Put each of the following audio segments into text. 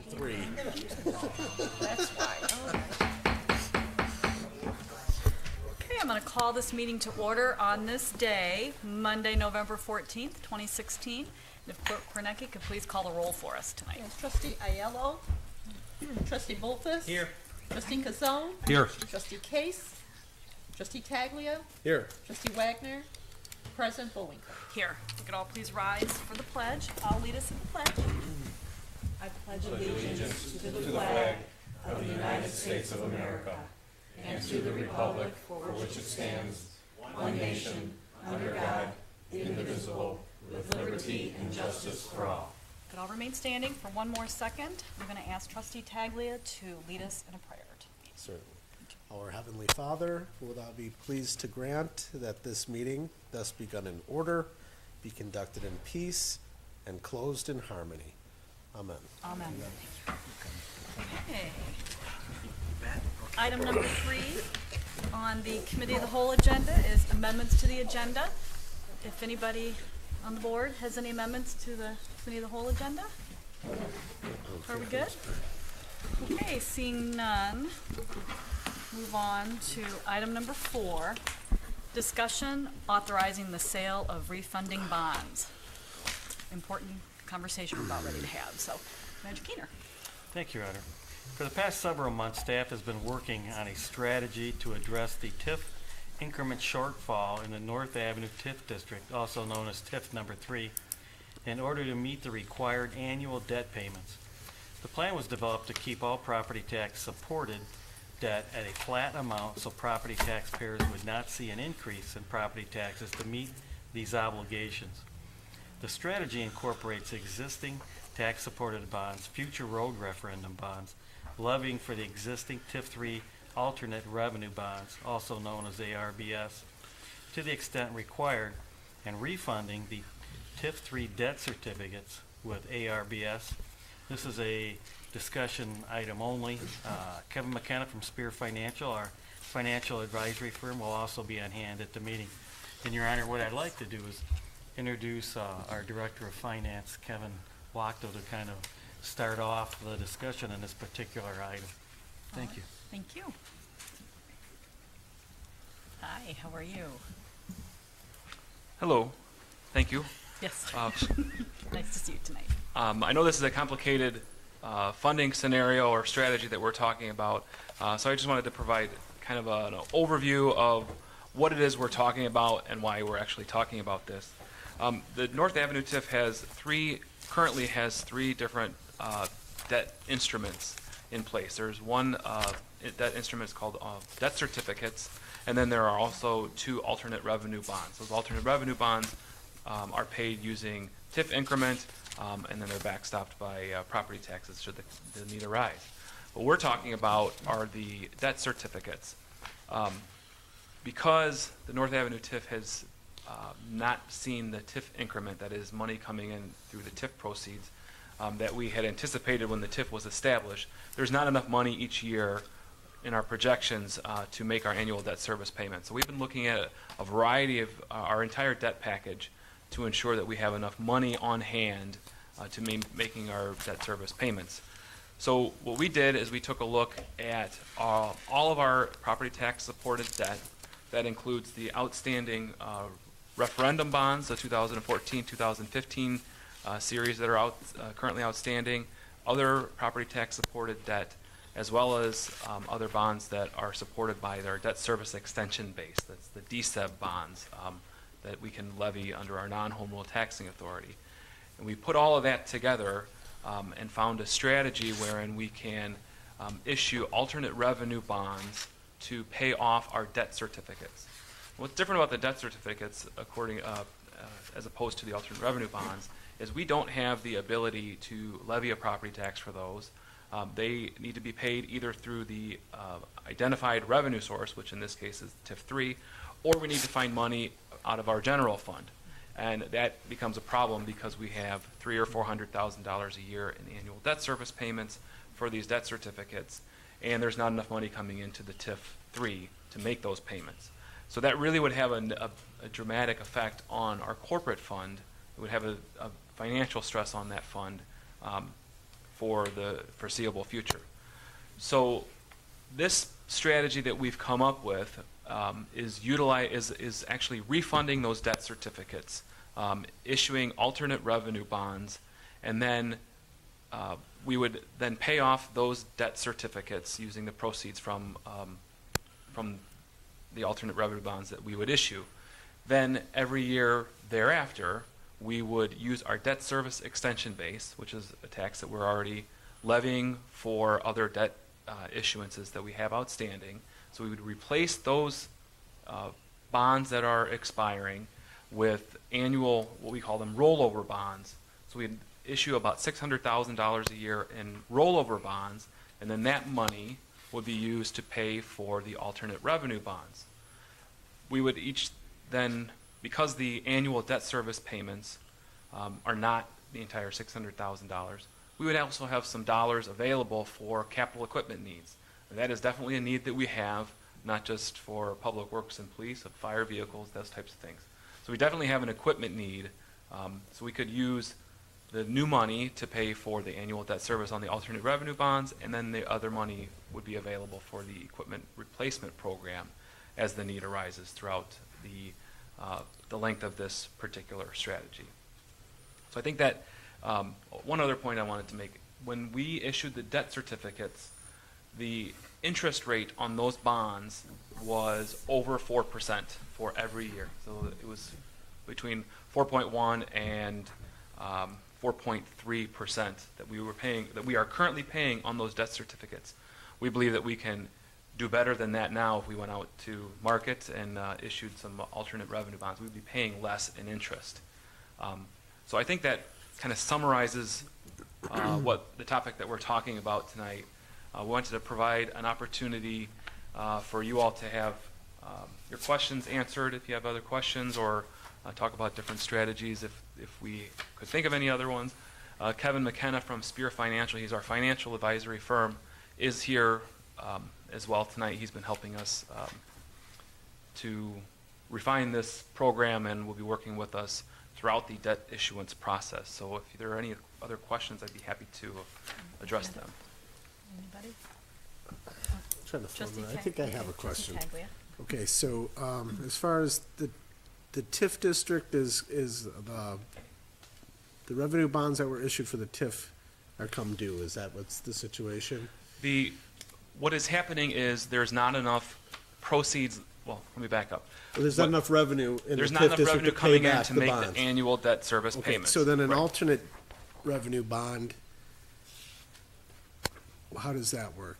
3. That's why. Okay, I'm going to call this meeting to order on this day, Monday, November 14th, 2016. If Clerk Kornecki could please call the roll for us tonight. Yes, Trustee Aiello. Trustee Bolfus. Here. Trustee Kazone. Here. Trustee Case. Trustee Taglia. Here. Trustee Wagner. President Bullwinkle. Here, if we could all please rise for the pledge. I'll lead us in the pledge. I pledge allegiance to the flag of the United States of America and to the republic for which it stands, one nation, under God, indivisible, with liberty and justice for all. Could all remain standing for one more second. I'm going to ask Trustee Taglia to lead us in a prayer. Certainly. Our Heavenly Father, will thou be pleased to grant that this meeting, thus begun in order, be conducted in peace and closed in harmony. Amen. Amen. Okay. Item number 3 on the Committee of the Whole agenda is amendments to the agenda. If anybody on the board has any amendments to the Committee of the Whole agenda? Are we good? Okay, seeing none, move on to item number 4, discussion authorizing the sale of refunding bonds. Important conversation we're about ready to have. So, Manager Keener. Thank you, Your Honor. For the past several months, staff has been working on a strategy to address the TIF increment shortfall in the North Avenue TIF district, also known as TIF number 3, in order to meet the required annual debt payments. The plan was developed to keep all property tax supported debt at a flat amount so property taxpayers would not see an increase in property taxes to meet these obligations. The strategy incorporates existing tax-supported bonds, future road referendum bonds, levying for the existing TIF 3 alternate revenue bonds, also known as ARBS, to the extent required, and refunding the TIF 3 debt certificates with ARBS. This is a discussion item only. Kevin McKenna from Spear Financial, our financial advisory firm, will also be on hand at the meeting. And Your Honor, what I'd like to do is introduce our Director of Finance, Kevin Wachtel, to kind of start off the discussion on this particular item. Thank you. Thank you. Hi, how are you? Hello. Thank you. Yes. Nice to see you tonight. I know this is a complicated funding scenario or strategy that we're talking about, so I just wanted to provide kind of an overview of what it is we're talking about and why we're actually talking about this. The North Avenue TIF currently has three different debt instruments in place. There's one debt instrument called debt certificates, and then there are also 2 alternate revenue bonds. Those alternate revenue bonds are paid using TIF increment, and then they're backstopped by property taxes should the need arise. What we're talking about are the debt certificates. Because the North Avenue TIF has not seen the TIF increment, that is money coming in through the TIF proceeds, that we had anticipated when the TIF was established, there's not enough money each year in our projections to make our annual debt service payments. So we've been looking at a variety of our entire debt package to ensure that we have enough money on hand to making our debt service payments. So what we did is we took a look at all of our property tax supported debt. That includes the outstanding referendum bonds, the 2014-2015 series that are currently outstanding, other property tax supported debt, as well as other bonds that are supported by their debt service extension base. That's the DSEB bonds that we can levy under our non-home rule taxing authority. And we put all of that together and found a strategy wherein we can issue alternate revenue bonds to pay off our debt certificates. What's different about the debt certificates, as opposed to the alternate revenue bonds, is we don't have the ability to levy a property tax for those. They need to be paid either through the identified revenue source, which in this case is TIF 3, or we need to find money out of our general fund. And that becomes a problem because we have $300,000 or $400,000 a year in annual debt service payments for these debt certificates, and there's not enough money coming into the TIF 3 to make those payments. So that really would have a dramatic effect on our corporate fund. It would have a financial stress on that fund for the foreseeable future. So this strategy that we've come up with is actually refunding those debt certificates, issuing alternate revenue bonds, and then we would then pay off those debt certificates using the proceeds from the alternate revenue bonds that we would issue. Then every year thereafter, we would use our debt service extension base, which is a tax that we're already levying for other debt issuances that we have outstanding. So we would replace those bonds that are expiring with annual, what we call them, rollover bonds. So we'd issue about $600,000 a year in rollover bonds, and then that money would be used to pay for the alternate revenue bonds. We would each then, because the annual debt service payments are not the entire $600,000, we would also have some dollars available for capital equipment needs. And that is definitely a need that we have, not just for public works and police, of fire vehicles, those types of things. So we definitely have an equipment need. So we could use the new money to pay for the annual debt service on the alternate revenue bonds, and then the other money would be available for the equipment replacement program as the need arises throughout the length of this particular strategy. So I think that one other point I wanted to make, when we issued the debt certificates, the interest rate on those bonds was over 4% for every year. So it was between 4.1 and 4.3% that we were paying, that we are currently paying on those debt certificates. We believe that we can do better than that now if we went out to market and issued some alternate revenue bonds. We'd be paying less in interest. So I think that kind of summarizes what the topic that we're talking about tonight. We wanted to provide an opportunity for you all to have your questions answered if you have other questions, or talk about different strategies if we could think of any other ones. Kevin McKenna from Spear Financial, he's our financial advisory firm, is here as well tonight. He's been helping us to refine this program and will be working with us throughout the debt issuance process. So if there are any other questions, I'd be happy to address them. Anybody? Trying to Trustee form it. I think I have a Trustee question. Taglia. Okay, so as far as the TIF district is the revenue bonds that were issued for the TIF are come due. Is that what's the situation? What is happening is there's not enough proceeds. Well, let me back up. Well, there's not What- enough revenue in the There's TIF not enough district revenue to pay coming in back to the make bonds. the annual debt service Okay, payments. so then an Right. alternate revenue bond, how does that work?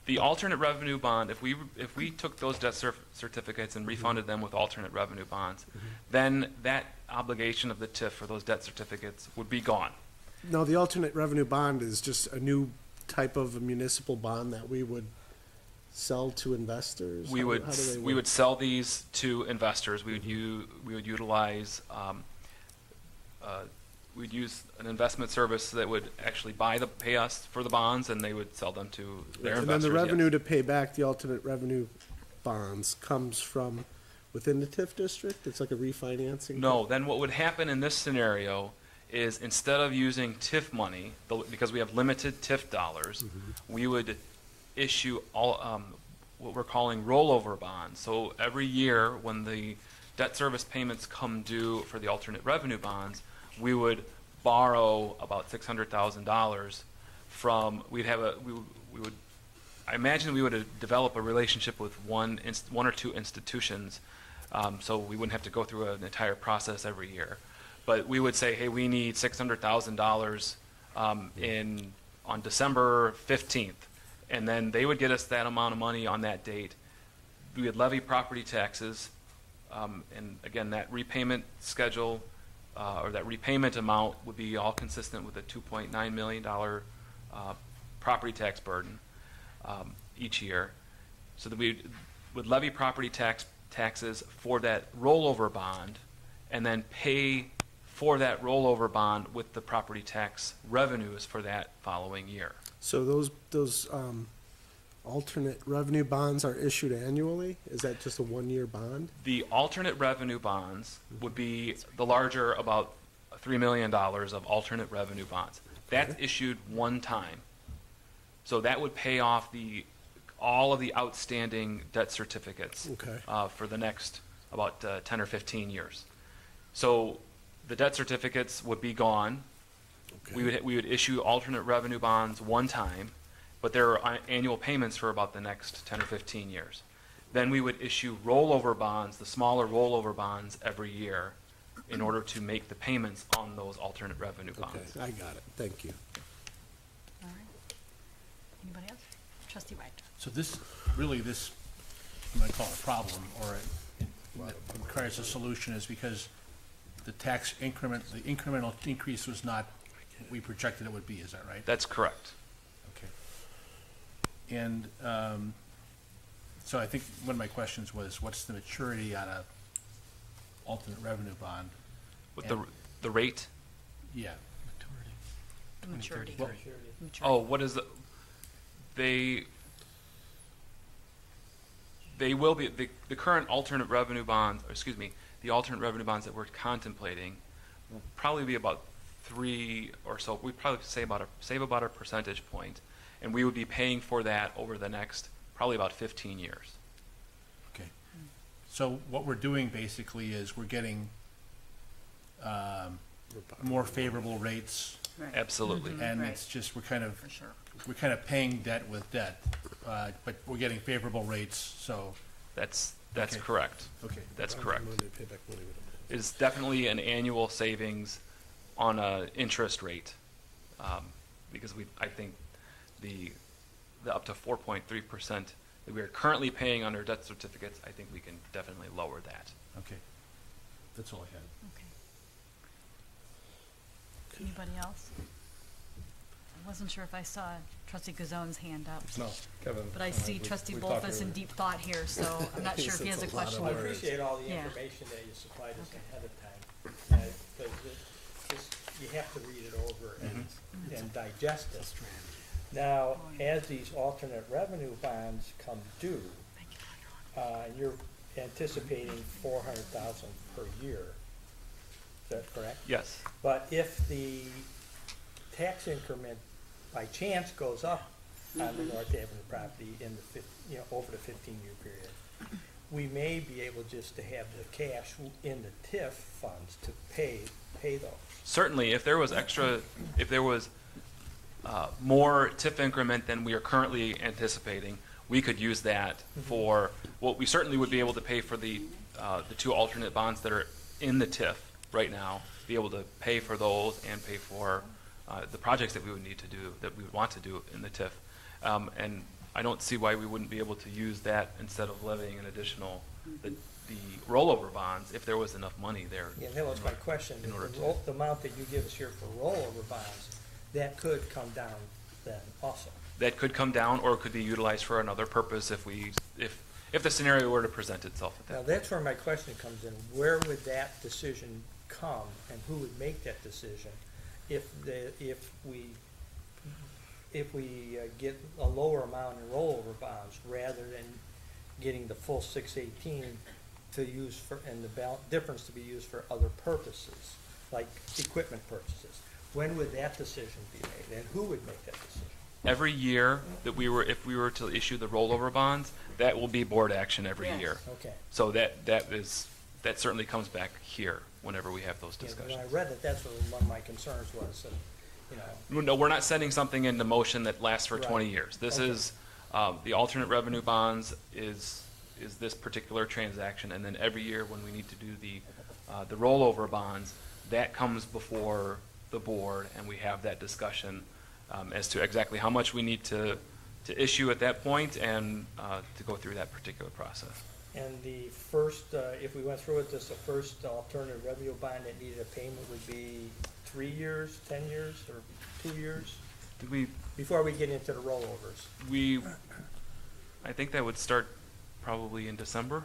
The alternate revenue bond, if we took those debt certificates and refunded them with alternate revenue bonds, then that obligation of the TIF for those debt certificates would be gone. No, the alternate revenue bond is just a new type of a municipal bond that we would sell to investors? We How would do they we work? would sell these to investors. We would utilize we'd use an investment service that would actually pay us for the bonds, and they would sell them to their And then investors. the yes. revenue to pay back the alternate revenue bonds comes from within the TIF district? It's like a refinancing? No, then what would happen in this scenario is instead of using TIF money, because we have limited TIF dollars, we would issue all what we're calling rollover bonds. So every year when the debt service payments come due for the alternate revenue bonds, we would borrow about $600,000 from. I imagine we would develop a relationship with one or two institutions, so we wouldn't have to go through an entire process every year. But we would say, hey, we need $600,000 on December 15th, and then they would get us that amount of money on that date. We would levy property taxes, and again, that repayment schedule or that repayment amount would be all consistent with a $2.9 million property tax burden each year. So that we would levy property taxes for that rollover bond, and then pay for that rollover bond with the property tax revenues for that following year. So those alternate revenue bonds are issued annually? Is that just a one-year bond? The alternate revenue bonds would be the larger, about $3 million of alternate revenue bonds. That's issued one time. So that would pay off all of the outstanding debt certificates Okay. for the next about 10 or 15 years. So the debt certificates would be gone. Okay. We would issue alternate revenue bonds one time, but there are annual payments for about the next 10 or 15 years. Then we would issue rollover bonds, the smaller rollover bonds, every year in order to make the payments on those alternate revenue bonds. Okay, I got it. Thank you. All right. Anybody else? Trustee Wagner. So this, really, this, you might call it a problem, or it requires a solution, is because the tax increment, the incremental increase was not what we projected it would be, is that right? That's correct. Okay. And, so I think one of my questions was, what's the maturity on a alternate revenue bond? With And- the rate, Yeah. The maturity. Well- Maturity. oh, what is they will be, the current alternate revenue bonds, or excuse me, the alternate revenue bonds that we're contemplating will probably be about 3 or so, we'd probably save about a percentage point, and we would be paying for that over the next probably about 15 years. Okay. So what we're doing basically is we're getting, more favorable rates, Absolutely. and Right. it's just, For sure. we're kind of paying debt with debt, but we're getting favorable rates, so, That's Okay. correct. okay. That's correct. Money, pay back money we don't have. It's definitely an annual savings on a interest rate, because I think the up to 4.3% that we are currently paying on our debt certificates, I think we can definitely lower that. Okay. That's all I had. Okay. Anybody else? I wasn't sure if I saw Trustee Gazone's hand up, No, Kevin. but I see Trustee Bolfus in deep thought here, so I'm not sure if he has a It's a lot of question. I words. appreciate all the Yeah. information that you supplied us ahead of time. Because you have to read it over and digest it. Now, as these alternate revenue bonds come due, you're anticipating 400,000 per year. Is that correct? Yes. But if the tax increment by chance goes up on the North Avenue property in the over the 15-year period, we may be able just to have the cash in the TIF funds to pay those. Certainly, if there was more TIF increment than we are currently anticipating, we could use that for, well, we certainly would be able to pay for the 2 alternate bonds that are in the TIF right now, be able to pay for those and pay for the projects that we would need to do, that we would want to do in the TIF. And I don't see why we wouldn't be able to use that instead of levying an additional, the rollover bonds, if there was enough money there. Yeah, that was my question. In order The amount that you give us here for rollover bonds, that could come down then also. That could come down, or it could be utilized for another purpose if the scenario were to present itself at that Now, point. that's where my question comes in. Where would that decision come, and who would make that decision if we get a lower amount in rollover bonds rather than getting the full 618 to use for, and the difference to be used for other purposes, like equipment purchases? When would that decision be made, and who would make that decision? Every year that if we were to issue the rollover bonds, that will be board action every Yes. year. Okay. So that certainly comes back here whenever we have those Yeah, when I discussions. read it, that's what one of my concerns was, that, No, we're not setting something into motion that lasts for 20 Right. years. This Okay. is, the alternate revenue bonds is this particular transaction, and then every year when we need to do the rollover bonds, that comes before the board, and we have that discussion as to exactly how much we need to issue at that point and to go through that particular process. And the first, if we went through with this, the first alternative revenue bond that needed a payment would be 3 years, 10 years, or 2 years? Did we, Before we get into the rollovers. I think that would start probably in December.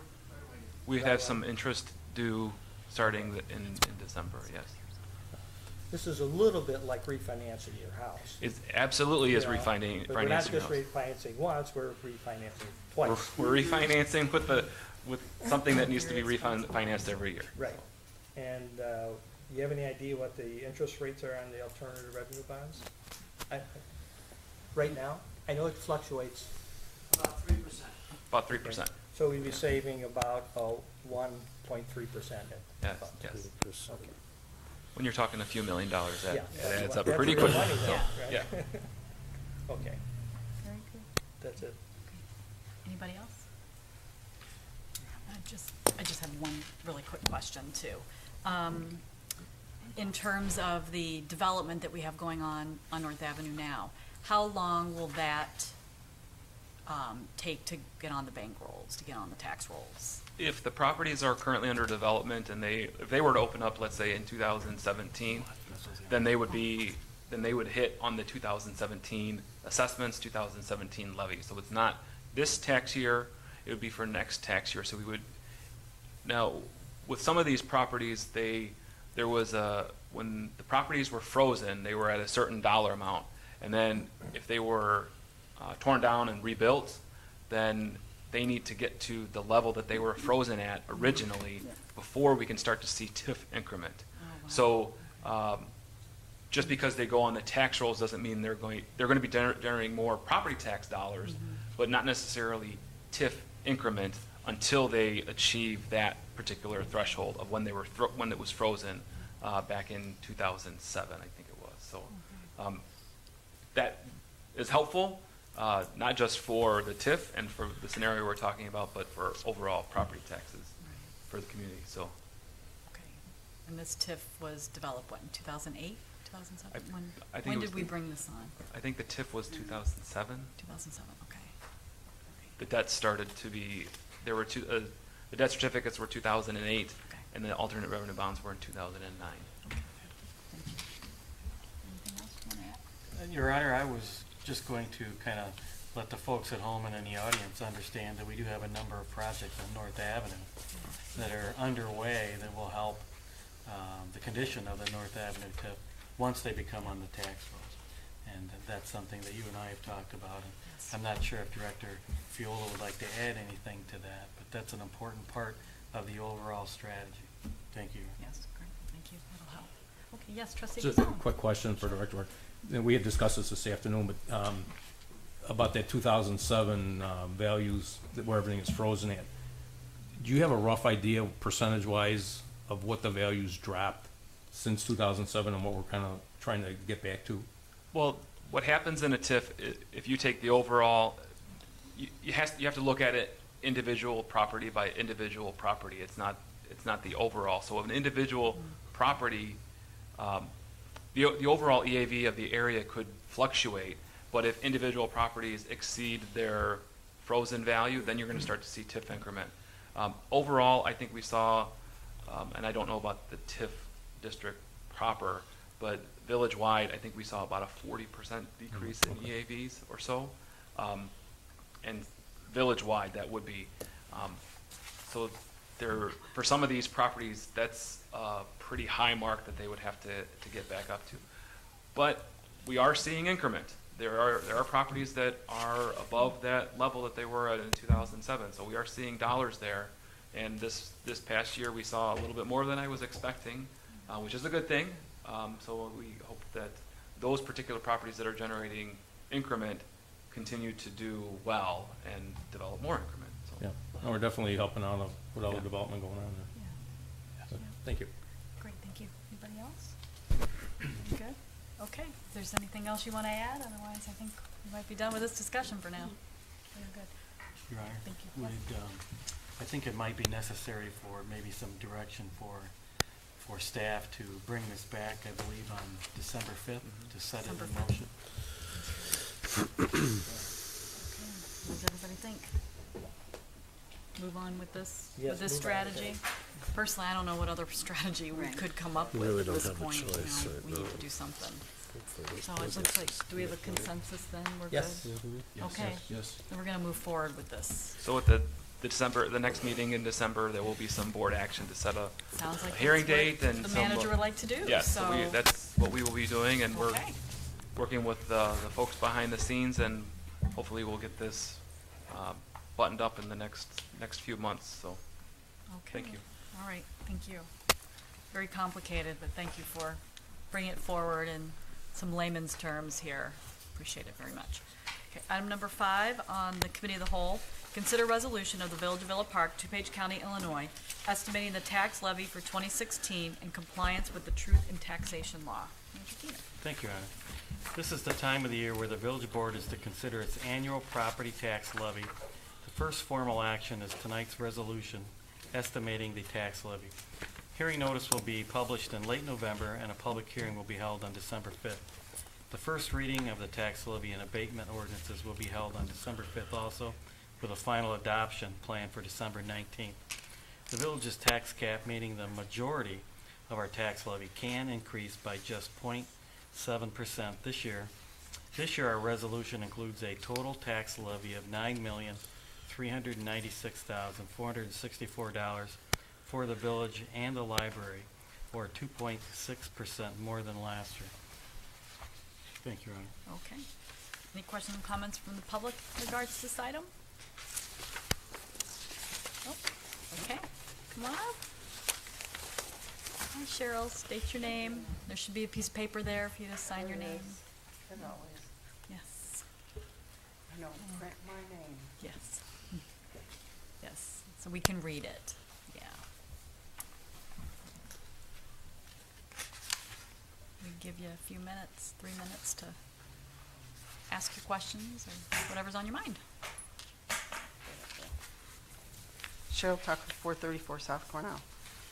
We'd have some interest due starting in December, yes. This is a little bit like refinancing your house. It absolutely is You know, refinancing. But we're not financing just those. refinancing once, we're refinancing twice. We're refinancing with something that needs to be refinanced every year. Right. And you have any idea what the interest rates are on the alternative revenue bonds? Right now? I know it fluctuates, About 3%. About 3%. so we'd be saving about 1.3%. Yes, yes. 2%. Okay. When you're talking a few $1 million, that Yeah, that adds that's up what- pretty that's real quickly. money though, Yeah. right? Yeah. Okay, Very good. that's it. Anybody else? I just have one really quick question too. In terms of the development that we have going on North Avenue now, how long will that take to get on the bank rolls, to get on the tax rolls? If the properties are currently under development and if they were to open up, let's say in 2017, then they would hit on the 2017 assessments, 2017 levy. So it's not this tax year, it would be for next tax year. So we would, now, with some of these properties, when the properties were frozen, they were at a certain dollar amount. And then if they were torn down and rebuilt, then they need to get to the level that they were frozen at originally before we can start to see TIF increment. So just because they go on the tax rolls doesn't mean they're going to be generating more property tax dollars, but not necessarily TIF increment until they achieve that particular threshold of when when it was frozen back in 2007, I think it was. So that is helpful, not just for the TIF and for the scenario we're talking about, but for overall property taxes for the community. So Okay. And this TIF was developed, what, in 2008, 2007? I think it When was did we bring this on? I think the TIF was 2007. 2007, okay. The debt started to be, there were the debt certificates were 2008, Okay. and the alternate revenue bonds were in 2009. Okay. Thank you. Anything else you want to add? Your Honor, I was just going to kind of let the folks at home and in the audience understand that we do have a number of projects on North Avenue that are underway that will help the condition of the North Avenue TIF once they become on the tax rolls. And that's something that you and I have talked about. And I'm not sure if Director Fiola would like to add anything to that, but that's an important part of the overall strategy. Thank you. Yes, great, thank you, that'll help. Okay, yes, Trustee Just a Giselle. quick question for Director Ward. And we had discussed this afternoon, but about that 2007 values where everything is frozen at. Do you have a rough idea, percentage-wise, of what the values dropped since 2007 and what we're kind of trying to get back to? Well, what happens in a TIF, if you take the overall, you have to look at it individual property by individual property. It's not the overall. So an individual property, the overall EAV of the area could fluctuate, but if individual properties exceed their frozen value, then you're going to start to see TIF increment. Overall, I think we saw, and I don't know about the TIF district proper, but village-wide, I think we saw about a 40% decrease in EAVs or so. And village-wide, that would be, so for some of these properties, that's a pretty high mark that they would have to get back up to. But we are seeing increment. There are properties that are above that level that they were at in 2007, so we are seeing dollars there. And this past year, we saw a little bit more than I was expecting, which is a good thing. So we hope that those particular properties that are generating increment continue to do well and develop more increment. So. Yeah, no, we're definitely helping out with all the Yeah. development going on there. Yeah. So, Yeah. thank you. Great, thank you. Anybody else? You good? Okay, if there's anything else you want to add, otherwise I think we might be done with this discussion for now. Very good. Your Honor, Thank you. would, I think it might be necessary for maybe some direction for staff to bring this back, I believe, on December 5th to set it December in 5th. motion. Okay, what does everybody think? Move on with this, Yes, with this move on with strategy? Personally, I don't know what other strategy we could come up We with really at don't this have a point, you choice know, right we now. need to do something. Hopefully So it looks like, do we have a consensus then, we're good? Yes. Okay. Yes. Then we're gonna move forward with this. So with the next meeting in December, there will be some board action to set a Sounds like hearing that's what date and the some, manager would like to do, yes, so. so that's what we will be doing, and we're Okay, working with the folks behind the scenes, and hopefully we'll get this buttoned up in the next few months. So okay. thank you. All right, thank you. very complicated, but thank you for bringing it forward in some layman's terms here. Appreciate it very much. Okay, item number 5 on the Committee of the Whole, consider resolution of the Village of Villa Park, DuPage County, Illinois, estimating the tax levy for 2016 in compliance with the Truth in Taxation Law. Mr. Keener. Thank you, Honor. This is the time of the year where the village board is to consider its annual property tax levy. The first formal action is tonight's resolution estimating the tax levy. Hearing notice will be published in late November, and a public hearing will be held on December 5th. The first reading of the tax levy and abatement ordinances will be held on December 5th also, with a final adoption planned for December 19th. The village's tax cap, meaning the majority of our tax levy, can increase by just 0.7% this year. This year, our resolution includes a total tax levy of $9,396,464 for the village and the library, or 2.6% more than last year. Thank you, Your Honor. Okay. Any questions and comments from the public in regards to this item? Oh, okay. Come on up. Hi, Cheryl. State your name. There should be a piece of paper there if you just sign your name. As always, Yes. I know, print my name. Yes. Yes. So we can read it. Yeah. We give you a few minutes, 3 minutes to ask your questions or whatever's on your mind. Cheryl Tucker, 434 South Cornell.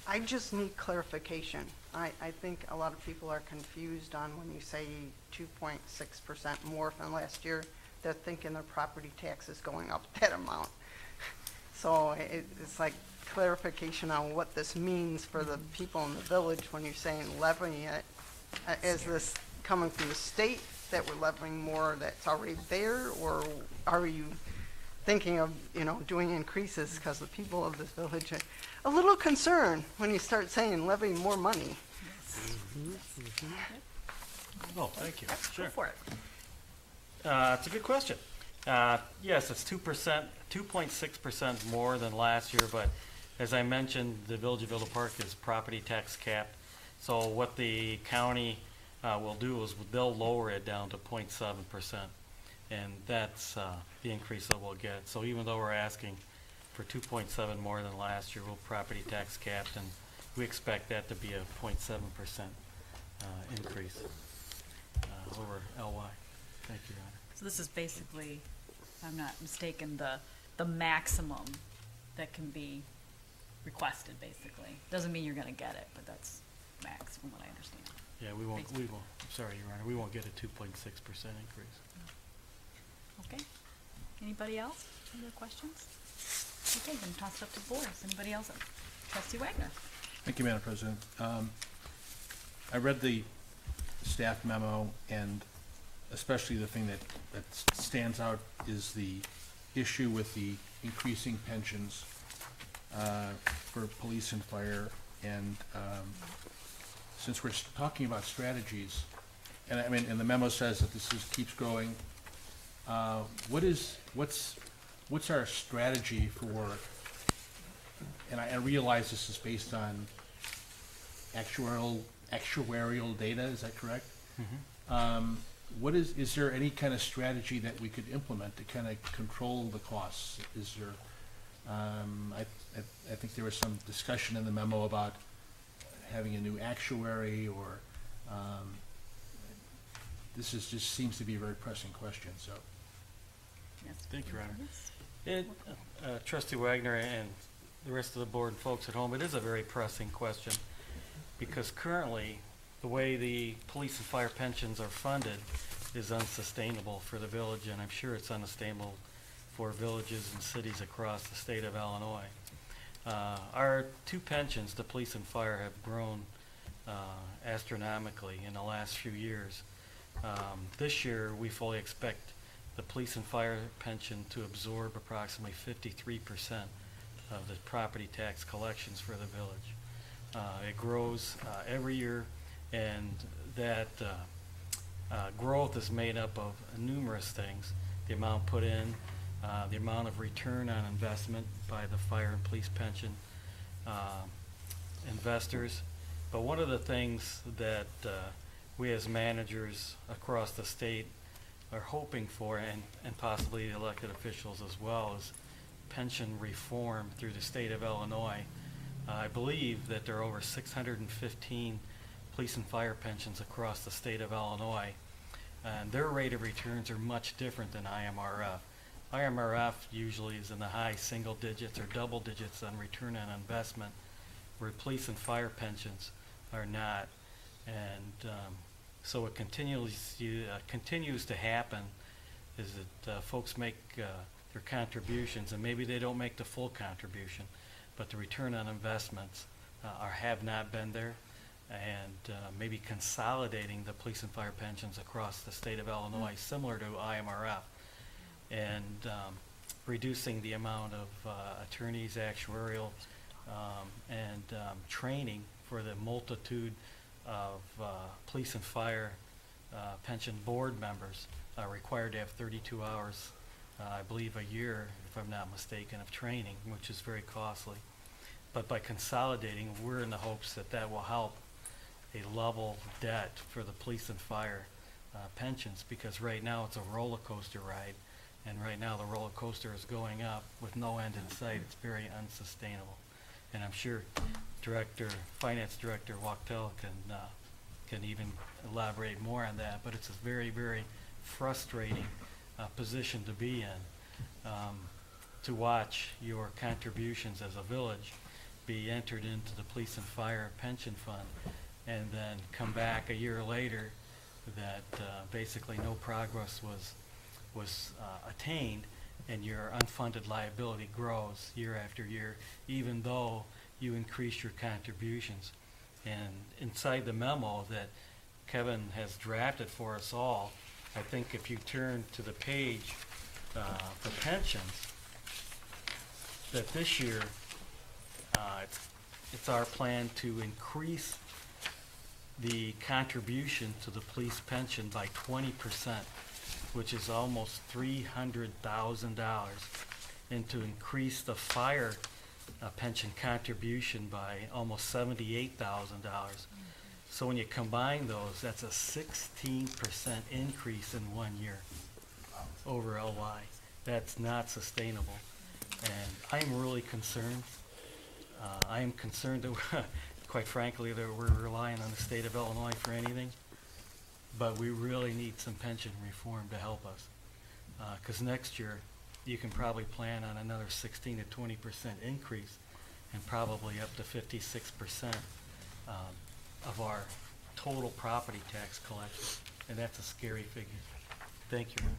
I just need clarification. I think a lot of people are confused on when you say 2.6% more from last year. They're thinking their property tax is going up that amount. So it's like clarification on what this means for the people in the village when you're saying levying it. Is this coming from the state that we're levying more that's already there, or are you thinking of, doing increases because the people of this village are a little concerned when you start saying levying more money? Oh, thank you. Go Sure. for it. It's a good question. Yes, it's 2.6% more than last year, but as I mentioned, the Village of Villa Park is property tax capped. So what the county will do is they'll lower it down to 0.7%, and that's the increase that we'll get. So even though we're asking for 2.7 more than last year, we'll property tax capped, and we expect that to be a 0.7% increase over LY. Thank you, Your Honor. So this is basically, if I'm not mistaken, the maximum that can be requested, basically. Doesn't mean you're gonna get it, but that's max from what I understand. Yeah, we won't, I'm sorry, Your Honor, we won't get a 2.6% increase. Okay. Anybody else? Any other questions? Okay, then toss it up to the board. Is anybody else? Trustee Wagner. Thank you, Madam President. I read the staff memo, and especially the thing that stands out is the issue with the increasing pensions for police and fire. And since we're talking about strategies, and I mean, and the memo says that this keeps growing, what's our strategy for, and I realize this is based on actuarial data, is that correct? Is there any kind of strategy that we could implement to kind of control the costs? Is there, I think there was some discussion in the memo about having a new actuary, or this just seems to be a very pressing question, so. Yes. Thank you, Your Honor. Yes. Trustee Wagner and the rest of the board and folks at home, it is a very pressing question, because currently, the way the police and fire pensions are funded is unsustainable for the village, and I'm sure it's unsustainable for villages and cities across the state of Illinois. Our two pensions, the police and fire, have grown astronomically in the last few years. This year, we fully expect the police and fire pension to absorb approximately 53% of the property tax collections for the village. It grows every year, and that growth is made up of numerous things. The amount put in, the amount of return on investment by the fire and police pension investors, But one of the things that we as managers across the state are hoping for, and possibly the elected officials as well, is pension reform through the state of Illinois. I believe that there are over 615 police and fire pensions across the state of Illinois, and their rate of returns are much different than IMRF. IMRF usually is in the high single digits or double digits on return on investment, where police and fire pensions are not. And so what continues to happen is that folks make their contributions, and maybe they don't make the full contribution, but the return on investments have not been there. And maybe consolidating the police and fire pensions across the state of Illinois, similar to IMRF, and reducing the amount of attorneys, actuarial, and training for the multitude of police and fire pension board members required to have 32 hours, I believe, a year, if I'm not mistaken, of training, which is very costly. But by consolidating, we're in the hopes that that will help a level debt for the police and fire pensions, because right now it's a roller coaster ride, and right now the roller coaster is going up with no end in sight. It's very unsustainable, and I'm sure Finance Director Wachtel can even elaborate more on that. But it's a very, very frustrating position to be in, to watch your contributions as a village be entered into the police and fire pension fund, and then come back a year later that basically no progress was attained, and your unfunded liability grows year after year, even though you increase your contributions. And inside the memo that Kevin has drafted for us all, I think if you turn to the page for pensions, that this year it's our plan to increase the contribution to the police pension by 20%, which is almost $300,000, and to increase the fire pension contribution by almost $78,000. So when you combine those, that's a 16% increase in 1 year over LY. That's not sustainable, and I'm really concerned. I am concerned that, quite frankly, that we're relying on the state of Illinois for anything, but we really need some pension reform to help us. Because next year, you can probably plan on another 16 to 20% increase, and probably up to 56% of our total property tax collection, and that's a scary figure. Thank you, Ron.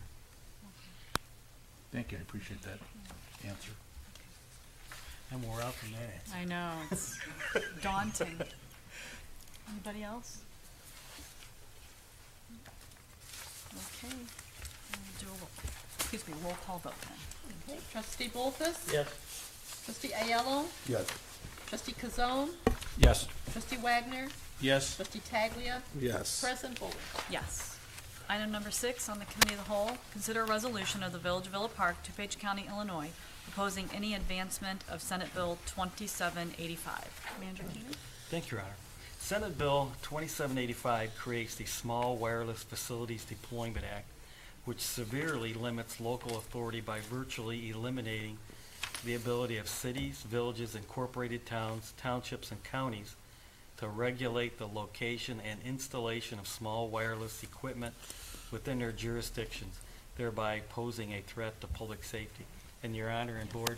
Thank you, I appreciate that answer. And we're out from that. I know, it's daunting. Anybody else? Okay, we'll do a roll call vote then. Okay, Trustee Bolfus? Yes. Trustee Ayello? Yes. Trustee Kazone? Yes. Trustee Wagner? Yes. Trustee Taglia? Yes. President Bowler? Yes. Item number 6 on the Committee of the Whole, consider a resolution of the Village of Villa Park, DuPage County, Illinois, opposing any advancement of Senate Bill 2785. Manager Keenan? Thank you, Your Honor. Senate Bill 2785 creates the Small Wireless Facilities Deployment Act, which severely limits local authority by virtually eliminating the ability of cities, villages, incorporated towns, townships, and counties to regulate the location and installation of small wireless equipment within their jurisdictions, thereby posing a threat to public safety. And Your Honor and Board,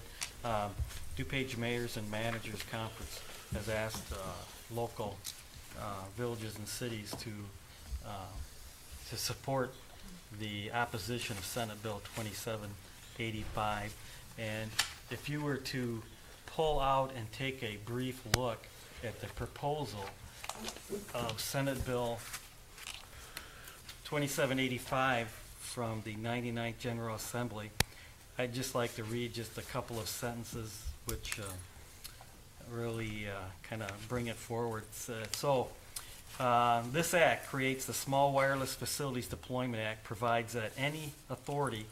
DuPage Mayors and Managers Conference has asked local villages and cities to support the opposition of Senate Bill 2785. And if you were to pull out and take a brief look at the proposal of Senate Bill 2785 from the 99th General Assembly, I'd just like to read just a couple of sentences which really kind of bring it forward. This act creates the Small Wireless Facilities Deployment Act, provides that any authority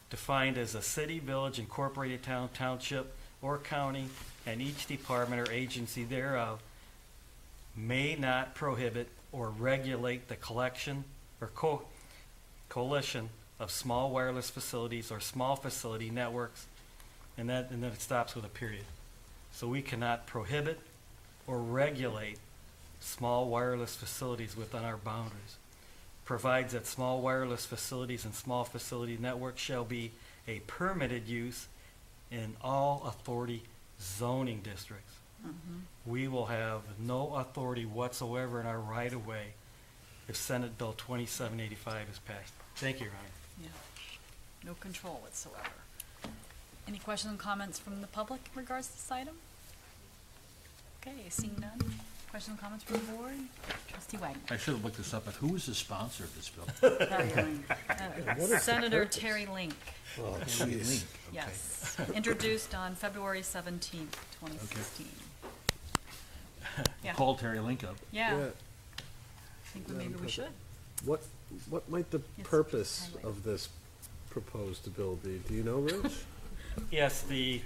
defined as a city, village, incorporated town, township, or county, and each department or agency thereof may not prohibit or regulate the collection or coalition of small wireless facilities or small facility networks, and then it stops with a period. So we cannot prohibit or regulate small wireless facilities within our boundaries. Provides that small wireless facilities and small facility networks shall be a permitted use in all authority zoning districts. We will have no authority whatsoever in our right-of-way if Senate Bill 2785 is passed. Thank you, Your Honor. Yeah. No control whatsoever. Any questions and comments from the public in regards to this item? Okay, seeing none. Questions and comments from the board? Trustee Wagner. I should have looked this up, but who is the sponsor of this bill? Senator Terry Link, Oh, Terry jeez. Link, okay. yes. Introduced on February 17th, 2016. Yeah. Call Terry Link up. Yeah, Yeah. I think maybe we should. What might the It's purpose highway. of this proposed bill be? Do you know, Rich? Yes, the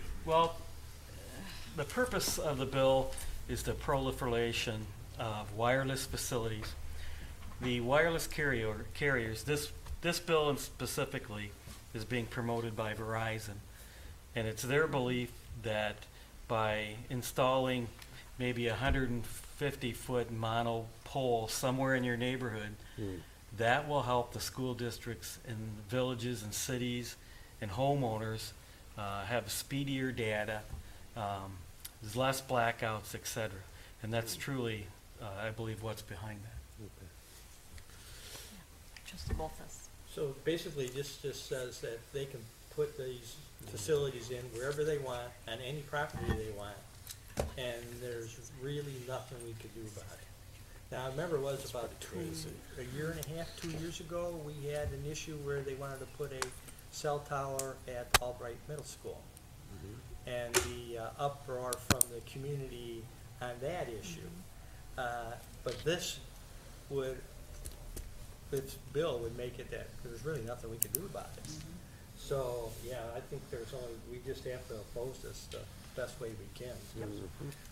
purpose of the bill is the proliferation of wireless facilities. The wireless carriers, this bill in specifically is being promoted by Verizon. And it's their belief that by installing maybe 150-foot monopole somewhere in your neighborhood, that will help the school districts and villages and cities and homeowners have speedier data, there's less blackouts, et cetera. And that's truly, I believe, what's behind that. Trustee Bolfus. So basically, this just says that they can put these facilities in wherever they want, on any property they want, and there's really nothing we could do about it. Now, I remember it was about a year and a half, 2 years ago, we had an issue where they wanted to put a cell tower at Albright Middle School. And the uproar from the community on that issue. But this bill would make it that, there's really nothing we can do about it. So, yeah, I think we just have to oppose this the best way we can.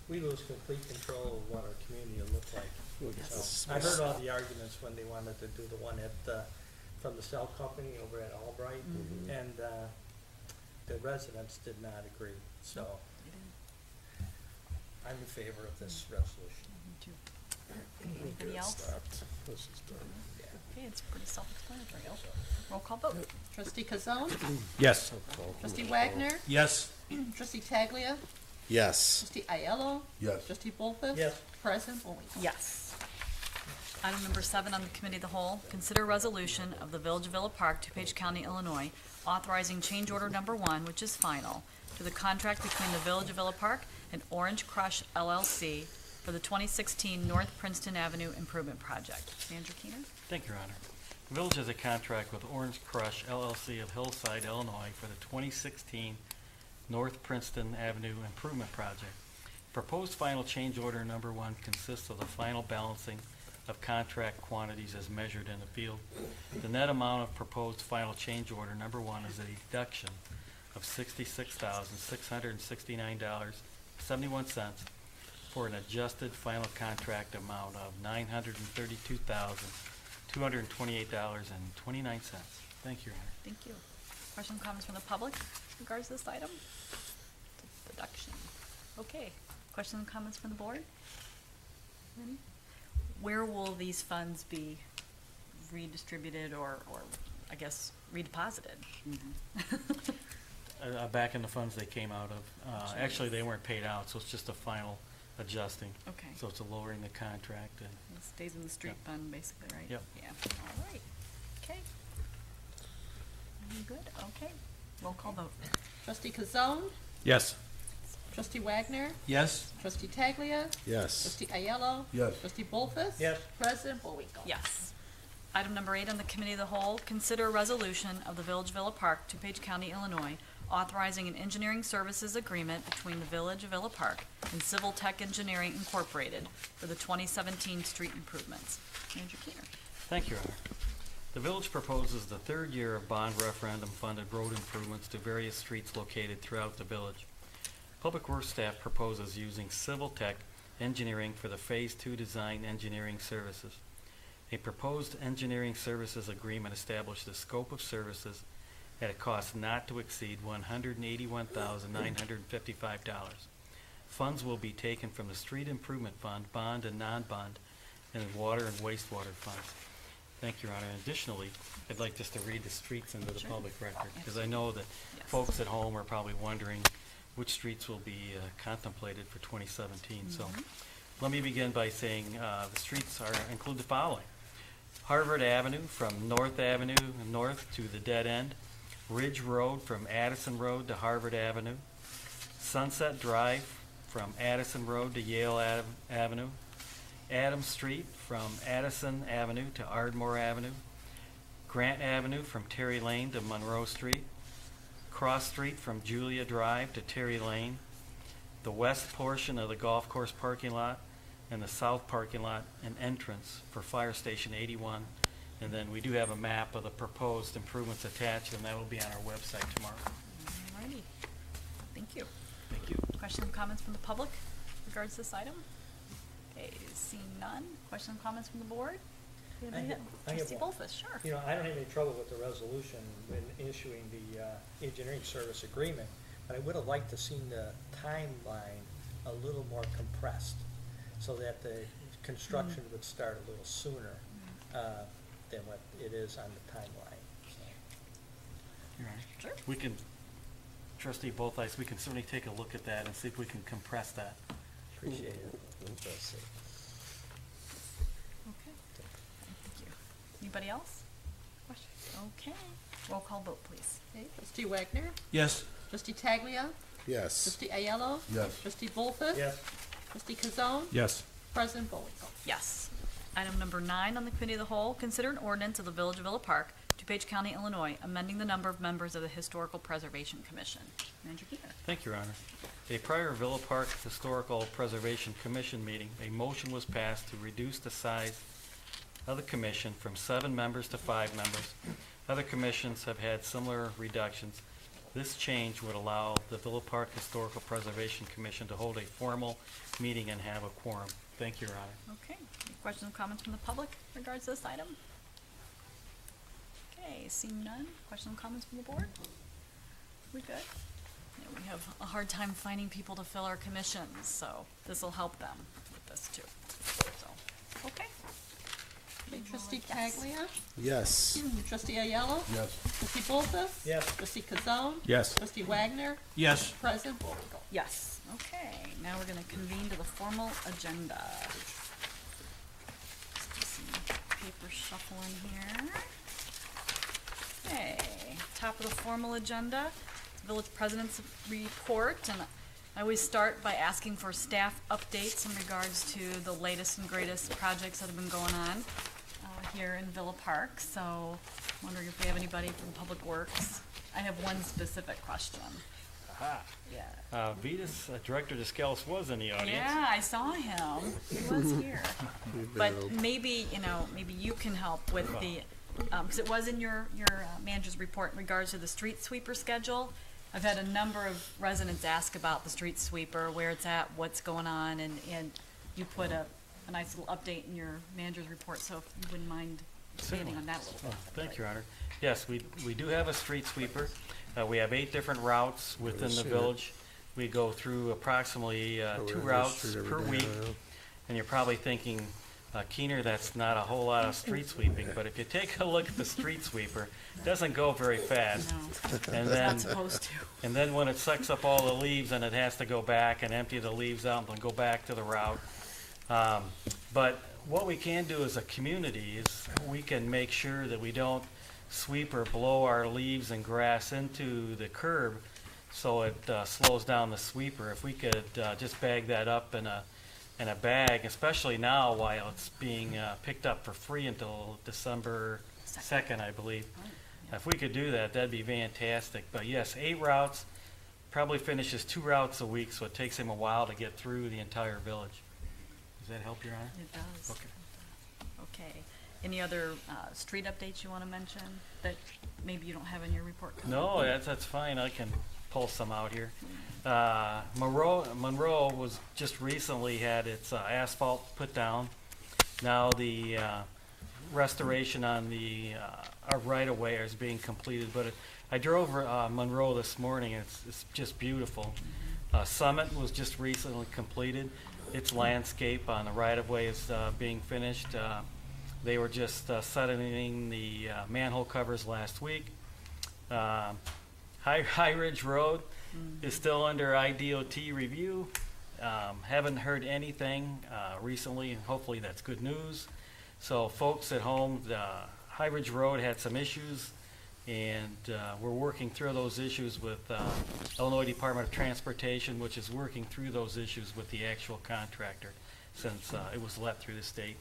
We lose complete control of what our community will look like. So, I heard all the arguments when they wanted to do the one from the cell company over at Albright, and the residents did not agree, so I'm in favor of this resolution. Anybody else? This is done. Okay, it's pretty self-explanatory. Roll call vote. Trustee Kazone? Yes. Trustee Wagner? Yes. Trustee Taglia? Yes. Trustee Aiello? Yes. Trustee Bolfus? Yes. President Bowie? Yes. Item number 7 on the Committee of the Whole, consider resolution of the Village of Villa Park, DuPage County, Illinois, authorizing change order number 1, which is final, to the contract between the Village of Villa Park and Orange Crush LLC for the 2016 North Princeton Avenue Improvement Project. Manager Keener? Thank you, Your Honor. The village has a contract with Orange Crush LLC of Hillside, Illinois for the 2016 North Princeton Avenue Improvement Project. Proposed final change order number 1 consists of the final balancing of contract quantities as measured in the field. The net amount of proposed final change order number 1 is a deduction of $66,669.71 for an adjusted final contract amount of $932,228.29. Thank you, Your Honor. Thank you. Questions, comments from the public in regards to this item? Deduction. Okay. Questions and comments from the board? Any? Where will these funds be redistributed or I guess, redeposited? Back in the funds they came out of. Actually, they weren't paid out, so it's just a final adjusting. Okay. So it's a lowering the contract and It stays in the street fund, basically, right? Yep. Yeah, all right. Okay. Very good, okay. Roll call vote. Trustee Kazone? Yes. Trustee Wagner? Yes. Trustee Taglia? Yes. Trustee Aiello? Yes. Trustee Bolfus? Yes. President Bowie? Yes. Item number 8 on the Committee of the Whole, consider a resolution of the Village of Villa Park, DuPage County, Illinois, authorizing an engineering services agreement between the Village of Villa Park and Civil Tech Engineering Incorporated for the 2017 street improvements. Manager Keener. Thank you, Your Honor. The village proposes the third year of bond referendum-funded road improvements to various streets located throughout the village. Public Works staff proposes using Civil Tech engineering for the Phase 2 design engineering services. A proposed engineering services agreement established the scope of services at a cost not to exceed $181,955. Funds will be taken from the Street Improvement Fund, bond and non-bond, and water and wastewater funds. Thank you, Your Honor. Additionally, I'd like just to read the streets into the Sure. public record, because I know that Yes. folks at home are probably wondering which streets will be contemplated for 2017. So let me begin by saying the streets include the following. Harvard Avenue from North Avenue north to the dead end. Ridge Road from Addison Road to Harvard Avenue. Sunset Drive from Addison Road to Yale Avenue. Adams Street from Addison Avenue to Ardmore Avenue. Grant Avenue from Terry Lane to Monroe Street. Cross Street from Julia Drive to Terry Lane. The west portion of the golf course parking lot, and the south parking lot and entrance for Fire Station 81. And then we do have a map of the proposed improvements attached, and that will be on our website tomorrow. Alrighty. Thank you. Thank you. Questions and comments from the public regards to this item? Okay, seeing none. Questions and comments from the board? Do you have any? I have Trustee one. Bolfus, sure. You know, I don't have any trouble with the resolution when issuing the engineering service agreement, but I would have liked to seen the timeline a little more compressed, so that the construction would start a little sooner than what it is on the timeline. So, You're right. Sure. We can, Trustee Boltheiss, we can certainly take a look at that and see if we can compress that. appreciate it. Interesting. Okay. Thank you. Anybody else? Questions? Okay. Roll call vote, please. Okay, Trustee Wagner, Yes. Trustee Taglia, Yes. Trustee Ayello. Yes. Trustee Bolfus. Yes, Trustee Kazone. Yes. President Bowling. Yes. Item number 9 on the Committee of the Whole, consider an ordinance of the Village of Villa Park, DuPage County, Illinois, amending the number of members of the Historical Preservation Commission. Manager Keener. Thank you, Your Honor. A prior Villa Park Historical Preservation Commission meeting, a motion was passed to reduce the size of the commission from 7 members to 5 members. Other commissions have had similar reductions. This change would allow the Villa Park Historical Preservation Commission to hold a formal meeting and have a quorum. Thank you, Your Honor. Okay. Any questions or comments from the public regards to this item? Okay, seeing none. Questions or comments from the board? We good? Yeah, we have a hard time finding people to fill our commissions, so this will help them with this too. So, okay. Okay, Trustee Yes. Taglia, Yes. Trustee Ayello. Yes. Trustee Bolfus. yes, Trustee Kazone. Yes. Trustee Wagner. Yes. President Bowling. Yes. Okay, now we're gonna convene to the formal agenda. Just do some paper shuffling here. Okay, top of the formal agenda, village president's report, and I always start by asking for staff updates in regards to the latest and greatest projects that have been going on here in Villa Park. So, wondering if we have anybody from Public Works. I have one specific question. Yeah. Vitas, Director Descalz was in the audience. Yeah, I saw him. He was here. But maybe, maybe you can help with the, because it was in your manager's report in regards to the street sweeper schedule. I've had a number of residents ask about the street sweeper, where it's at, what's going on, and you put a nice little update in your manager's report, so if you wouldn't mind expanding on that a little Oh, bit. thank you, Your Honor. Yes, we do have a street sweeper. We have 8 different routes within the Sure. village. We go through approximately 2 routes per week. And you're probably thinking, Keener, that's not a whole lot of street sweeping. But if you take a look at the street sweeper, it doesn't go very fast. No, And it's then, not supposed to. and then when it sucks up all the leaves and it has to go back and empty the leaves out and then go back to the route. But what we can do as a community is we can make sure that we don't sweep or blow our leaves and grass into the curb so it slows down the sweeper. If we could just bag that up in a bag, especially now while it's being picked up for free until December 2nd, I believe. If we could do that, that'd be fantastic. But yes, 8 routes, probably finishes 2 routes a week, so it takes him a while to get through the entire village. Does that help, Your Honor? It does. Okay. Okay. Any other street updates you want to mention that maybe you don't have in your report? No, that's fine. I can pull some out here. Monroe was just recently had its asphalt put down. Now the restoration on the our right-of-way is being completed, but I drove Monroe this morning, and it's just beautiful. Summit was just recently completed. Its landscape on the right-of-way is being finished. They were just settling the manhole covers last week. High Ridge Road is still under IDOT review. Haven't heard anything recently, and hopefully that's good news. So folks at home, High Ridge Road had some issues, and we're working through those issues with Illinois Department of Transportation, which is working through those issues with the actual contractor, since it was let through the state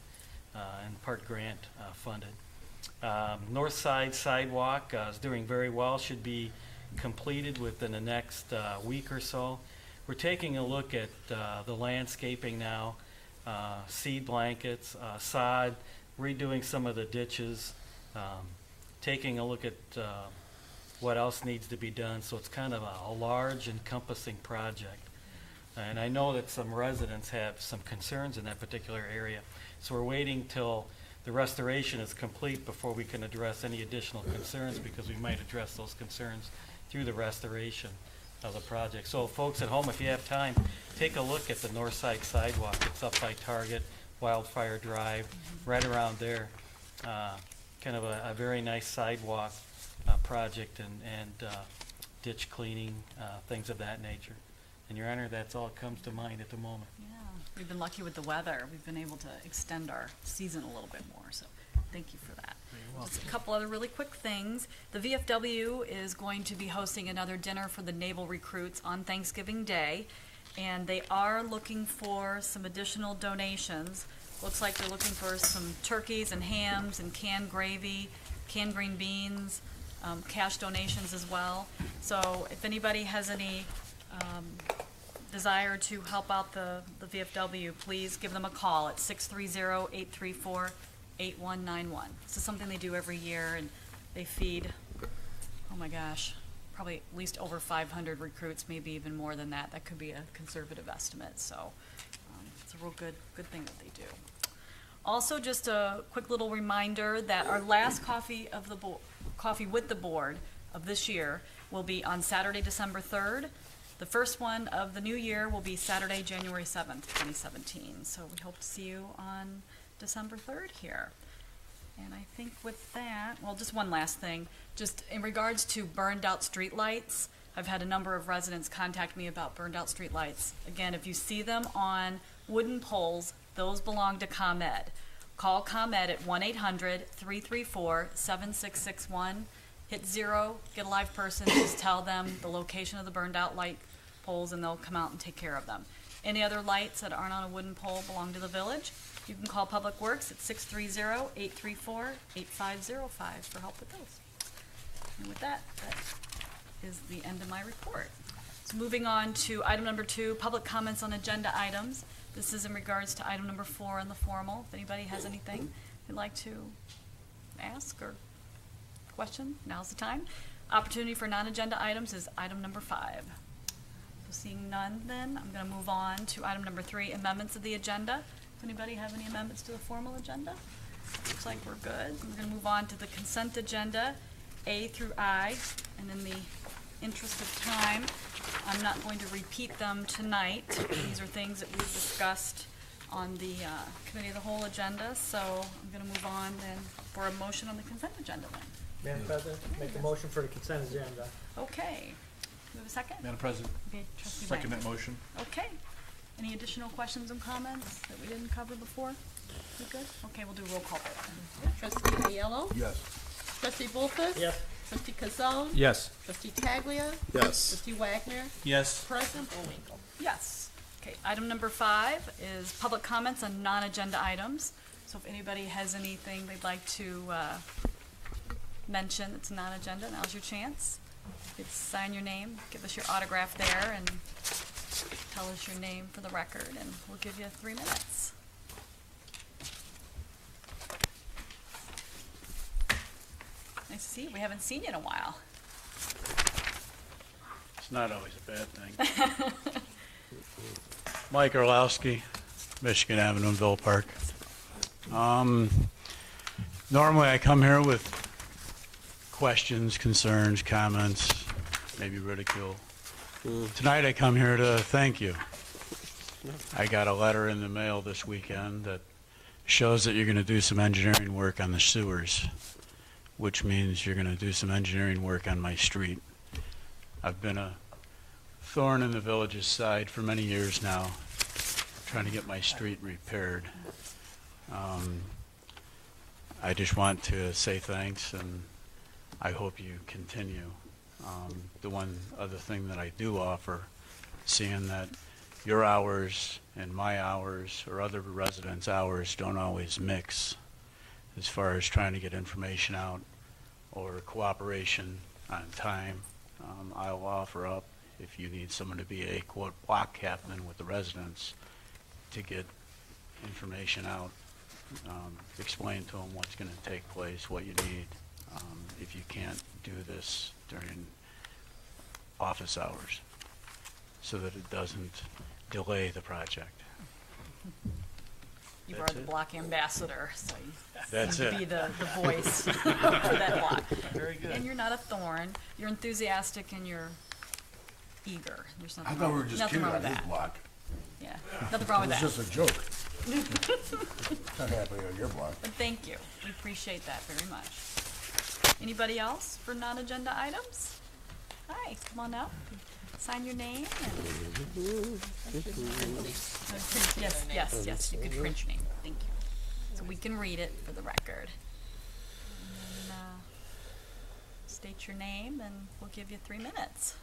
and part grant funded. North Side Sidewalk is doing very well, should be completed within the next week or so. We're taking a look at the landscaping now, seed blankets, sod, redoing some of the ditches, taking a look at what else needs to be done. So it's kind of a large encompassing project. And I know that some residents have some concerns in that particular area. So we're waiting till the restoration is complete before we can address any additional concerns, because we might address those concerns through the restoration of the project. So folks at home, if you have time, take a look at the north side sidewalk. It's up by Target, Wildfire Drive, right around there. Kind of a very nice sidewalk project and ditch cleaning, things of that nature. And Your Honor, that's all that comes to mind at the moment. Yeah, we've been lucky with the weather. We've been able to extend our season a little bit more, so thank you for that. Just a couple other really quick things. The VFW is going to be hosting another dinner for the naval recruits on Thanksgiving Day, and they are looking for some additional donations. Looks like they're looking for some turkeys and hams and canned gravy, canned green beans, cash donations as well. So if anybody has any desire to help out the VFW, please give them a call at 630-834-8191. This is something they do every year, and they feed, oh my gosh, probably at least over 500 recruits, maybe even more than that. That could be a conservative estimate, so it's a real good thing that they do. Also, just a quick little reminder that our last coffee with the board of this year will be on Saturday, December 3rd. The first one of the new year will be Saturday, January 7th, 2017. So we hope to see you on December 3rd here. And I think with that, well, just one last thing. Just in regards to burned out streetlights, I've had a number of residents contact me about burned out streetlights. Again, if you see them on wooden poles, those belong to ComEd. Call ComEd at 1-800-334-7661. Hit 0, get a live person, just tell them the location of the burned out light poles, and they'll come out and take care of them. Any other lights that aren't on a wooden pole belong to the village. You can call Public Works at 630-834-8505 for help with those. And with that, that is the end of my report. So moving on to item number 2, public comments on agenda items. This is in regards to item number 4 on the formal. If anybody has anything they'd like to ask or question, now's the time. Opportunity for non-agenda items is item number 5. So seeing none, then I'm going to move on to item number 3, amendments of the agenda. Does anybody have any amendments to the formal agenda? Looks like we're good. We're going to move on to the consent agenda, A through I, and in the interest of time, I'm not going to repeat them tonight. These are things that we've discussed on the Committee of the Whole agenda, so I'm going to move on then for a motion on the consent agenda then. Madam President, make a motion for the consent agenda. Okay. Do we have a second? Madam President, Okay, Trustee second Lang. that motion. Okay. Any additional questions and comments that we didn't cover before? We good? Okay, we'll do a roll call vote then. Trustee Aiello, Yes. trustee Bolfus. Yes. Trustee Kazone. Yes. Trustee Taglia. Yes. Trustee Wagner. Yes. President Bullwinkle. Yes. Okay, item number 5 is public comments on non-agenda items. So if anybody has anything they'd like to mention that's non-agenda, now's your chance. You could sign your name, give us your autograph there, and tell us your name for the record, and we'll give you 3 minutes. Nice to see you. We haven't seen you in a while. It's not always a bad thing. Mike Orlowski, Michigan Avenue in Villa Park. Normally I come here with questions, concerns, comments, maybe ridicule. Tonight I come here to thank you. I got a letter in the mail this weekend that shows that you're going to do some engineering work on the sewers, which means you're going to do some engineering work on my street. I've been a thorn in the village's side for many years now, trying to get my street repaired. I just want to say thanks, and I hope you continue. The one other thing that I do offer, seeing that your hours and my hours or other residents' hours don't always mix as far as trying to get information out or cooperation on time, I'll offer up if you need someone to be a, quote, block captain with the residents to get information out, explain to them what's going to take place, what you need, if you can't do this during office hours, so that it doesn't delay the project. You That's are the it. block ambassador, so you That's seem to it. be the voice for that block. Very good. And you're not a thorn. You're enthusiastic and you're eager. There's I nothing thought we wrong, were just nothing kidding wrong on with his that. block. Yeah, nothing wrong It with was that. just a joke. Not happening on your block. But thank you. We appreciate that very much. Anybody else for non-agenda items? Hi, come on up. Sign your name and. Yes, you could print your name. Thank you. So we can read it for the record. And, state your name and we'll give you 3 minutes.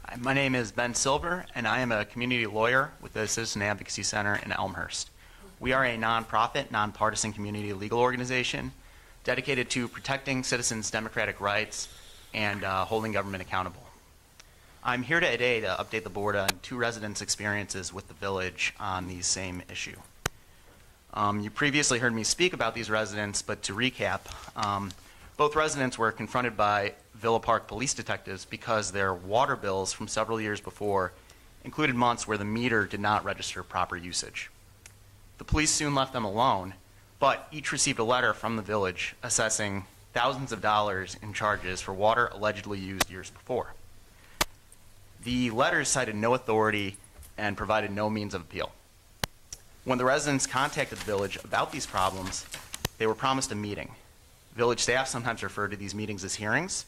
Hi, my name is Ben Silver, and I am a community lawyer with the Citizen Advocacy Center in Elmhurst. We are a nonprofit, nonpartisan community legal organization dedicated to protecting citizens' democratic rights and holding government accountable. I'm here today to update the board on 2 residents' experiences with the village on the same issue. You previously heard me speak about these residents, but to recap, both residents were confronted by Villa Park police detectives because their water bills from several years before included months where the meter did not register proper usage. The police soon left them alone, but each received a letter from the village assessing thousands of dollars in charges for water allegedly used years before. The letters cited no authority and provided no means of appeal. When the residents contacted the village about these problems, they were promised a meeting. Village staff sometimes refer to these meetings as hearings,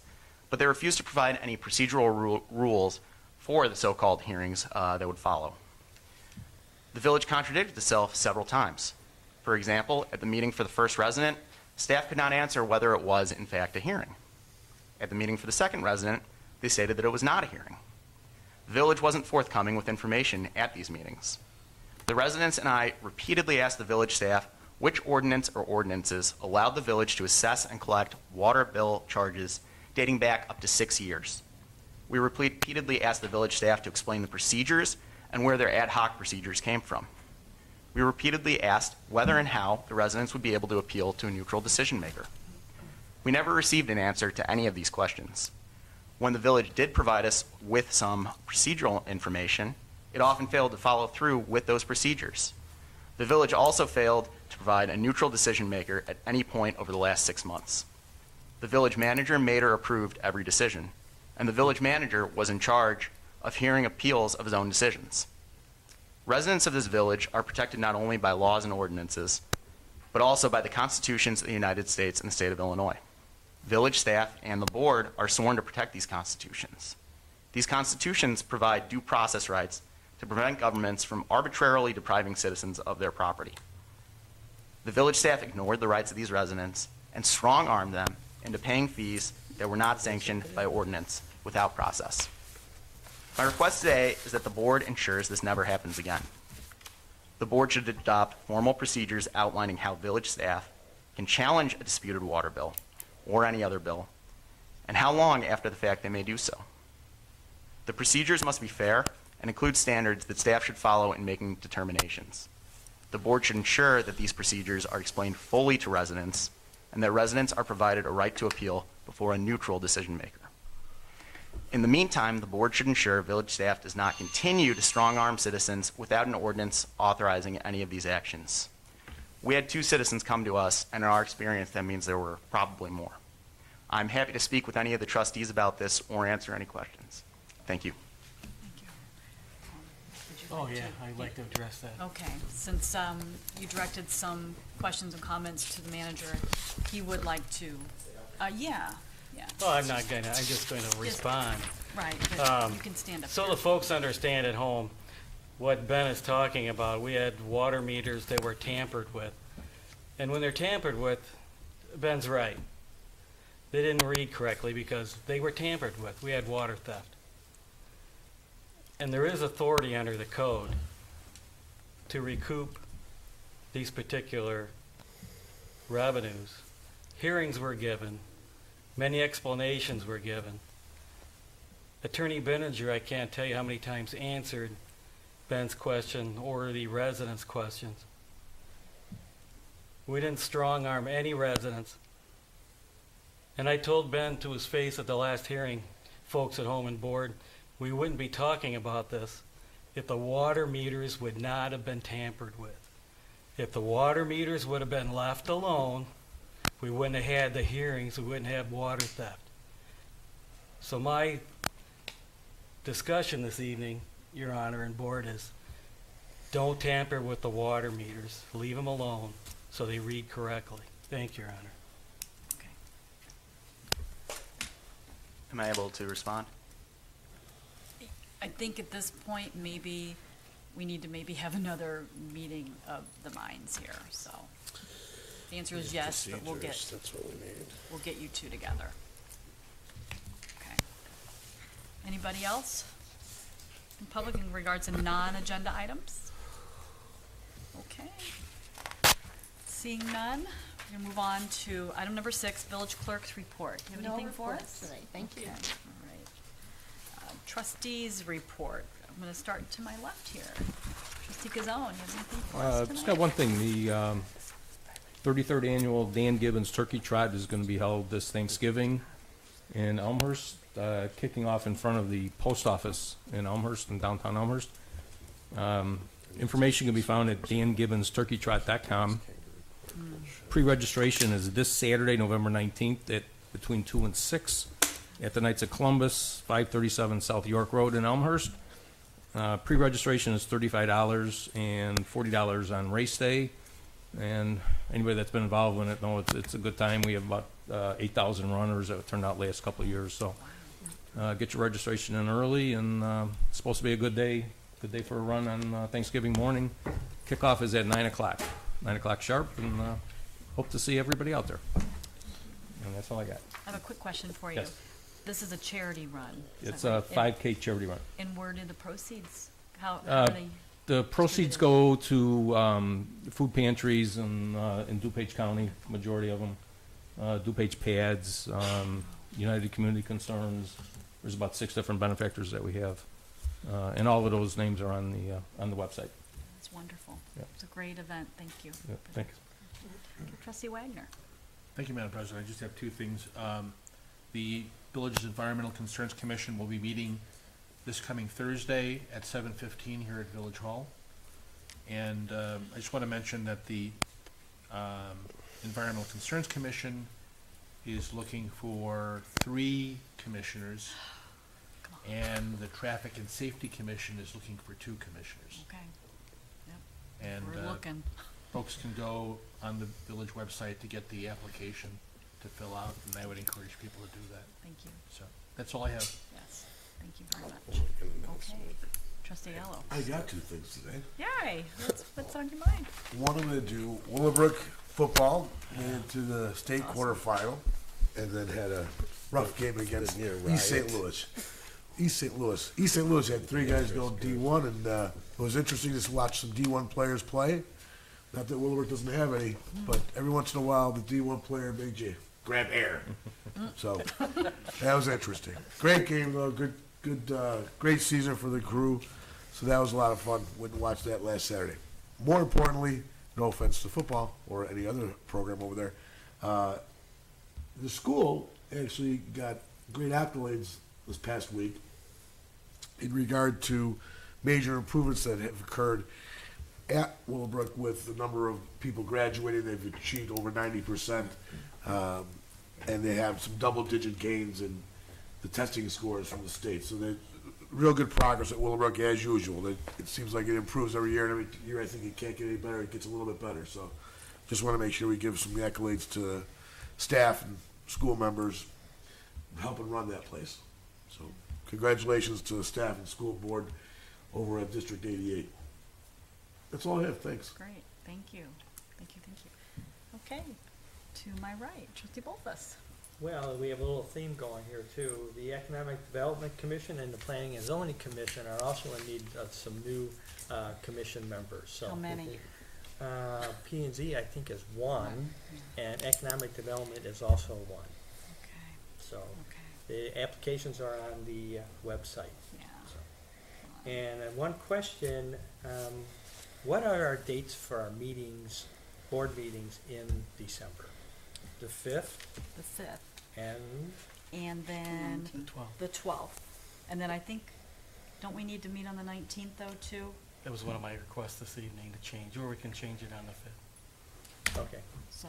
but they refused to provide any procedural rules for the so-called hearings that would follow. The village contradicted itself several times. For example, at the meeting for the first resident, staff could not answer whether it was in fact a hearing. At the meeting for the second resident, they stated that it was not a hearing. The village wasn't forthcoming with information at these meetings. The residents and I repeatedly asked the village staff which ordinance or ordinances allowed the village to assess and collect water bill charges dating back up to 6 years. We repeatedly asked the village staff to explain the procedures and where their ad hoc procedures came from. We repeatedly asked whether and how the residents would be able to appeal to a neutral decision maker. We never received an answer to any of these questions. When the village did provide us with some procedural information, it often failed to follow through with those procedures. The village also failed to provide a neutral decision maker at any point over the last 6 months. The village manager made or approved every decision, and the village manager was in charge of hearing appeals of his own decisions. Residents of this village are protected not only by laws and ordinances, but also by the constitutions of the United States and the state of Illinois. Village staff and the board are sworn to protect these constitutions. These constitutions provide due process rights to prevent governments from arbitrarily depriving citizens of their property. The village staff ignored the rights of these residents and strong-armed them into paying fees that were not sanctioned by ordinance without process. My request today is that the board ensures this never happens again. The board should adopt formal procedures outlining how village staff can challenge a disputed water bill or any other bill, and how long after the fact they may do so. The procedures must be fair and include standards that staff should follow in making determinations. The board should ensure that these procedures are explained fully to residents and that residents are provided a right to appeal before a neutral decision maker. In the meantime, the board should ensure village staff does not continue to strong-arm citizens without an ordinance authorizing any of these actions. We had 2 citizens come to us, and in our experience, that means there were probably more. I'm happy to speak with any of the trustees about this or answer any questions. Thank you. Thank you. Would you Oh, like yeah, to- I'd like to address that. Okay, since you directed some questions and comments to the manager, he would like to, yeah. Well, I'm just going to respond. Right, but you can stand up So here. the folks understand at home what Ben is talking about. We had water meters that were tampered with. And when they're tampered with, Ben's right. They didn't read correctly because they were tampered with. We had water theft. And there is authority under the code to recoup these particular revenues. Hearings were given. Many explanations were given. Attorney Benninger, I can't tell you how many times answered Ben's question or the residents' questions. We didn't strong-arm any residents. And I told Ben to his face at the last hearing, folks at home and board, we wouldn't be talking about this if the water meters would not have been tampered with. If the water meters would have been left alone, we wouldn't have had the hearings, we wouldn't have water theft. So my discussion this evening, Your Honor and Board, is don't tamper with the water meters. Leave them alone so they read correctly. Thank you, Your Honor. Okay. Am I able to respond? I think at this point, maybe we need to maybe have another meeting of the minds here, so. The answer is yes, but we'll Procedures, that's what we need. get you 2 together. Okay. Anybody else in public in regards to non-agenda items? Okay. Seeing none, we're gonna move on to item number 6, village clerk's report. Do you have No anything for reports us? today. Thank you. Okay, all right. Trustees report. I'm gonna start to my left here. Trustee Gazone, you have anything for us tonight? Just got one thing, the 33rd annual Dan Gibbons Turkey Trot is going to be held this Thanksgiving in Elmhurst, kicking off in front of the post office in Elmhurst, in downtown Elmhurst. Information can be found at dangibbonsturkeytrot.com. Pre-registration is this Saturday, November 19th, at between 2 and 6 at the Knights of Columbus, 537 South York Road in Elmhurst. Pre-registration is $35 and $40 on race day. And anybody that's been involved in it knows it's a good time. We have about 8,000 runners that turned out last couple of years. So get your registration in early, and it's supposed to be a good day for a run on Thanksgiving morning. Kickoff is at 9 o'clock, 9 o'clock sharp, and hope to see everybody out there. And that's all I got. I have a quick question for you. Yes. This is a charity run. is It's that a right? 5K charity run. And where do the proceeds, how are they? The proceeds go to food pantries in DuPage County, majority of them. DuPage Pads, United Community Concerns. There's about 6 different benefactors that we have, and all of those names are on the website. That's wonderful. Yeah. It's a great event. Thank you. Yeah, thanks. Trustee Wagner. Thank you, Madam President. I just have 2 things. The Village's Environmental Concerns Commission will be meeting this coming Thursday at 7:15 here at Village Hall. And I just want to mention that the Environmental Concerns Commission is looking for 3 commissioners, and the Traffic and Safety Commission is looking for 2 commissioners. Okay. And We're looking. folks can go on the village website to get the application to fill out, and I would encourage people to do that. Thank you. So that's all I have. Yes. Thank you very much. Okay. Trustee Ello. I got 2 things today. Yay. What's on your mind? One, I'm going to do Willowbrook football made it to the state quarterfinal, and then had a rough game against near East St. riot. Louis. East St. Louis had 3 guys go D1, and it was interesting to watch some D1 players play. Not that Willowbrook doesn't have any, but every once in a while the D1 player made you grab air. So that was interesting. Great game though. Great season for the crew. So that was a lot of fun. Went and watched that last Saturday. More importantly, no offense to football or any other program over there, the school actually got great accolades this past week in regard to major improvements that have occurred at Willowbrook with the number of people graduating. They've achieved over 90%, and they have some double-digit gains in the testing scores from the state. So they real good progress at Willowbrook as usual. It seems like it improves every year, and every year I think it can't get any better. It gets a little bit better. So just want to make sure we give some accolades to staff and school members helping run that place. So congratulations to the staff and school board over at District 88. That's all I have. Thanks. Great, thank you. Thank you, thank you. Okay, to my right, trustee Bolfus. Well, we have a little theme going here too. The Economic Development Commission and the Planning and Zoning Commission are also in need of some new commission members, so. How many? P and Z, I think, is one, and Economic Development is also one. Okay, So okay, the applications are on the website. yeah. So. And one question, what are our dates for our meetings, board meetings in December? The 5th The 5th, and, then 12. the 12th. And then I think, don't we need to meet on the 19th though, too? That was one of my requests this evening to change, or we can change it on the 5th. okay. So,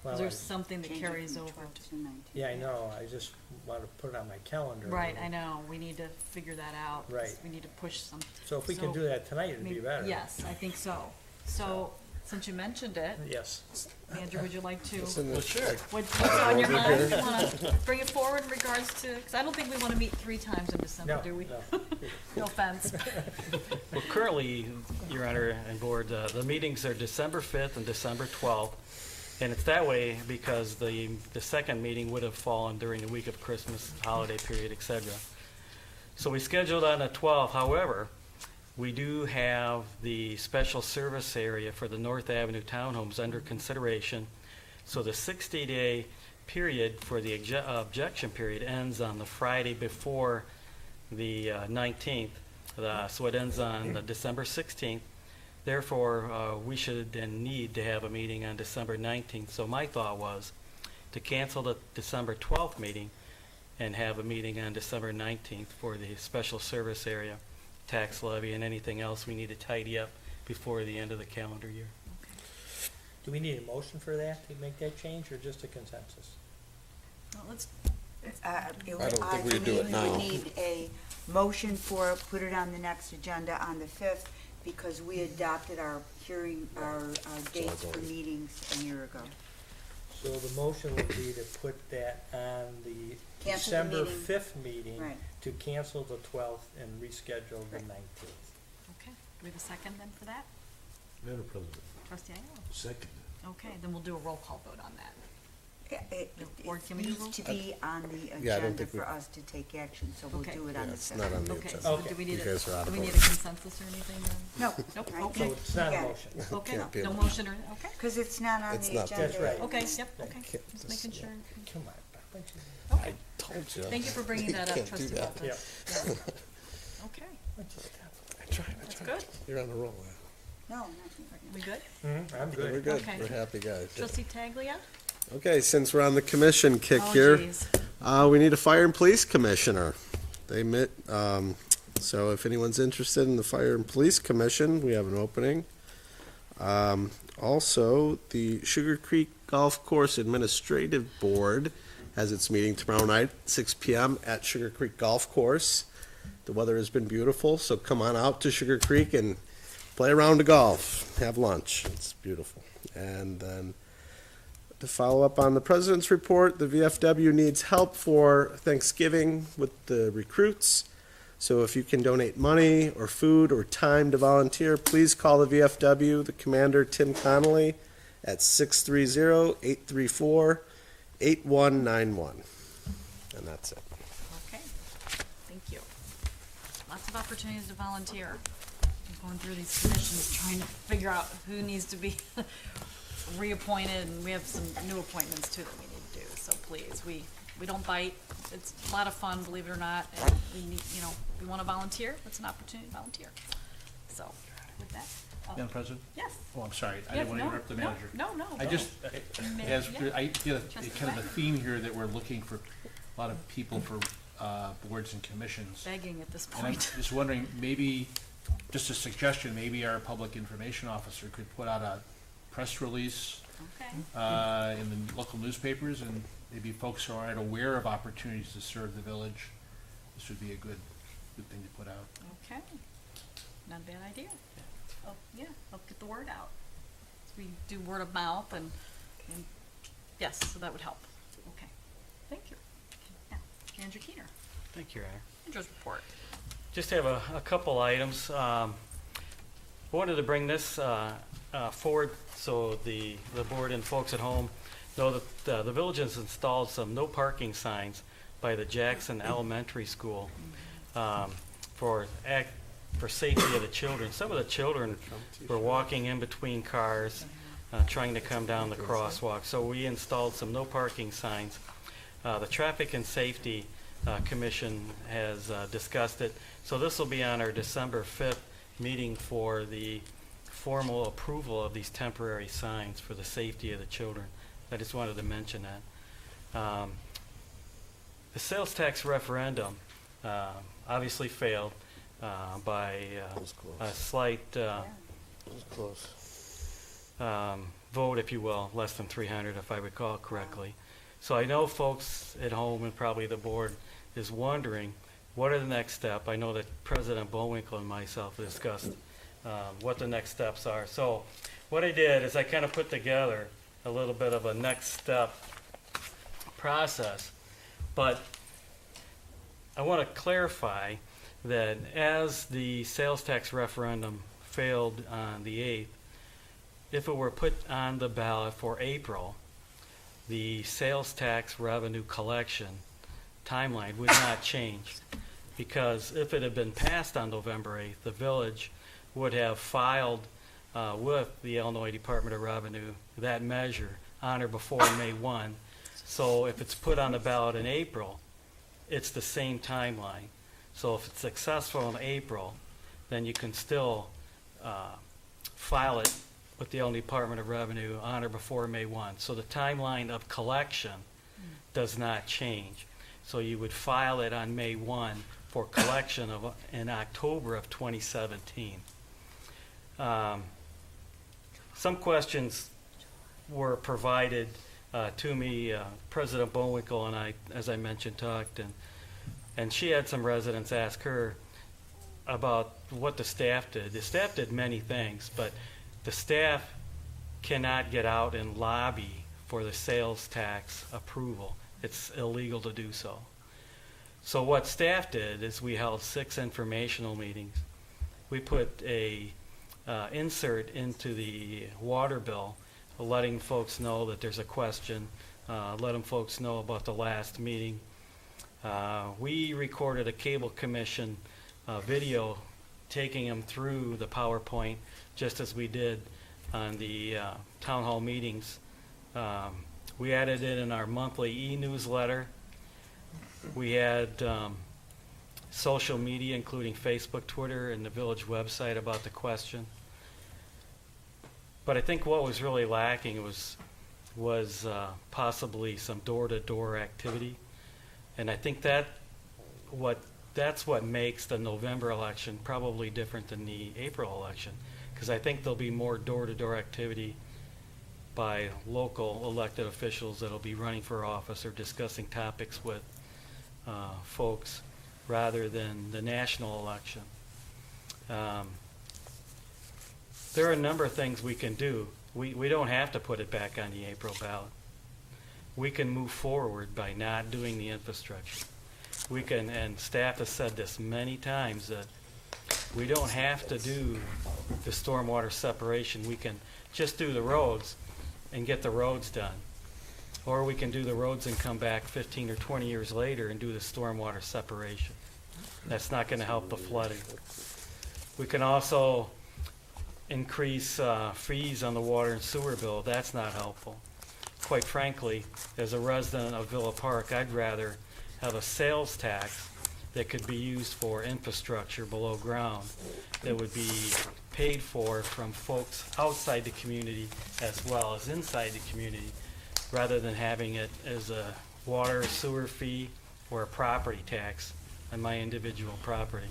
Well, is I- there something that carries over? Yeah, I know, I just want to put it on my calendar. Right, I know, we need to figure that out. 'cause Right. We need to push some. So if we can So, do that tonight, it'd be maybe- better. Yes, I think so. So, since you mentioned it, Yes. Andrew, would you like to, Well, sure. what's on your mind? You want to bring it forward in regards to, because I don't think we want to meet 3 times in December, No, do we? no. No offense. Well, currently, Your Honor and Board, the meetings are December 5th and December 12th. And it's that way because the second meeting would have fallen during the week of Christmas, holiday period, et cetera. So we scheduled on the 12th. However, we do have the special service area for the North Avenue townhomes under consideration. So the 60-day period for the objection period ends on the Friday before the 19th. So it ends on December 16th. Therefore, we should and need to have a meeting on December 19th. So my thought was to cancel the December 12th meeting and have a meeting on December 19th for the special service area, tax levy, and anything else we need to tidy up before the end of the calendar year. Do we need a motion for that, to make that change, or just a consensus? Well, let's, I don't think we could do it now. We would need a motion for, put it on the next agenda on the 5th, because we adopted our hearing, our dates for meetings a year ago. So the motion would be to put that on the Cancel the December meeting. 5th meeting, Right. to cancel the 12th and reschedule the 19th. okay, do we have a second then for that? Madam President, Trustee Iannello? second. Okay, then we'll do a roll call vote on that. It Or can we do needs to be on the Yeah, I don't agenda think we- for us to take action, so we'll Okay. do it Yeah, on the it's 5th. not on the Okay, agenda. so Okay. do we You need guys are out a, of do we need a order. consensus or anything then? No. Nope, I okay. So think it's not a you got it. motion. Okay, Can't be a no motion. motion or, okay, Because it's not on It's the not. agenda. That's right. okay, yep, okay, Can't just just- making sure. Come on, Bob. Okay, Told you. thank you for bringing that up, Can't do trustee that. Walters. Yep. Yeah. Okay, I tried. that's good. You're on a roll. No, not We good? I'm We're good. good. Okay. We're happy guys. Trustee Taglia? Okay, since we're on the commission kick Oh, here, geez. we need a fire and police commissioner. They met, so if anyone's interested in the fire and police commission, we have an opening. Also, the Sugar Creek Golf Course Administrative Board has its meeting tomorrow night, 6 p.m. at Sugar Creek Golf Course. The weather has been beautiful, so come on out to Sugar Creek and play a round of golf, have lunch. It's beautiful. And then to follow up on the president's report, the VFW needs help for Thanksgiving with the recruits. So if you can donate money or food or time to volunteer, please call the VFW, the commander, Tim Connolly, at 630-834-8191. And that's it. Okay, thank you. Lots of opportunities to volunteer. I'm going through these commissions, trying to figure out who needs to be reappointed, and we have some new appointments too that we need to do, so please, we don't bite. It's a lot of fun, believe it or not, and we need, if you want to volunteer, it's an opportunity to volunteer. So, with that. Madam President? Yes. Oh, I'm sorry, I Yeah, didn't want to no, interrupt the no, manager. no, I go. just, May- as, yeah. I get Trustee kind of a Wagner. theme here that we're looking for a lot of people for boards and commissions. Begging at this And I'm point. just wondering, maybe, just a suggestion, maybe our public information officer could put out a press release Okay. in the local newspapers, and maybe folks who aren't aware of opportunities to serve the village, this would be a good thing to put out. Okay. Not a bad idea. Oh, yeah, help get the word out. We do word of mouth and yes, so that would help. Okay. Thank you. Now, Andrew Keener, Thank you, Your Honor. Andrew's report. Just have a couple items. Wanted to bring this forward so the board and folks at home know that the village has installed some no parking signs by the Jackson Elementary School for safety of the children. Some of the children were walking in between cars trying to come down the crosswalk. So we installed some no parking signs. The Traffic and Safety Commission has discussed it. So this will be on our December 5th meeting for the formal approval of these temporary signs for the safety of the children. I just wanted to mention that. The sales tax referendum obviously failed by a slight vote, if you will, less than 300, if I recall correctly. So I know folks at home and probably the board is wondering, what are the next step? I know that President Bullwinkle and myself discussed what the next steps are. So what I did is I kind of put together a little bit of a next step process, but I want to clarify that as the sales tax referendum failed on the 8th, if it were put on the ballot for April, the sales tax revenue collection timeline would not change, because if it had been passed on November 8th, the village would have filed with the Illinois Department of Revenue that measure on or before May 1. So if it's put on the ballot in April, it's the same timeline. So if it's successful in April, then you can still file it with the Illinois Department of Revenue on or before May 1. So the timeline of collection does not change. So you would file it on May 1 for collection in October of 2017. Some questions were provided to me. President Bullwinkle and I, as I mentioned, talked, and she had some residents ask her about what the staff did. The staff did many things, but the staff cannot get out and lobby for the sales tax approval. It's illegal to do so. So what staff did is we held 6 informational meetings. We put a insert into the water bill, letting folks know that there's a question, letting folks know about the last meeting. We recorded a cable commission video taking them through the PowerPoint, just as we did on the town hall meetings. We added it in our monthly e-newsletter. We had social media, including Facebook, Twitter, and the village website about the question. But I think what was really lacking was possibly some door-to-door activity. And I think that's what makes the November election probably different than the April election, because I think there'll be more door-to-door activity by local elected officials that'll be running for office or discussing topics with folks rather than the national election. There are a number of things we can do. We don't have to put it back on the April ballot. We can move forward by not doing the infrastructure. We can, and staff has said this many times, that we don't have to do the stormwater separation. We can just do the roads and get the roads done. Or we can do the roads and come back 15 or 20 years later and do the stormwater separation. That's not going to help the flooding. We can also increase fees on the water and sewer bill. That's not helpful. Quite frankly, as a resident of Villa Park, I'd rather have a sales tax that could be used for infrastructure below ground that would be paid for from folks outside the community as well as inside the community, rather than having it as a water sewer fee or a property tax on my individual property.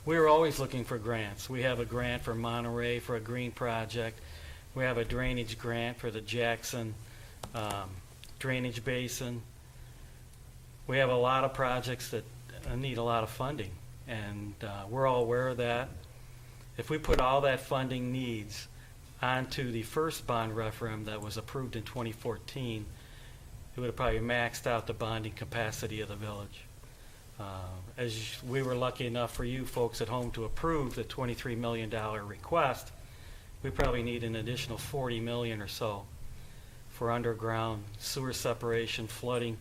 We were always looking for grants. We have a grant for Monterey for a green project. We have a drainage grant for the Jackson drainage basin. We have a lot of projects that need a lot of funding, and we're all aware of that. If we put all that funding needs onto the first bond referendum that was approved in 2014, it would have probably maxed out the bonding capacity of the village. As we were lucky enough for you folks at home to approve the $23 million request, we probably need an additional $40 million or so for underground sewer separation, flooding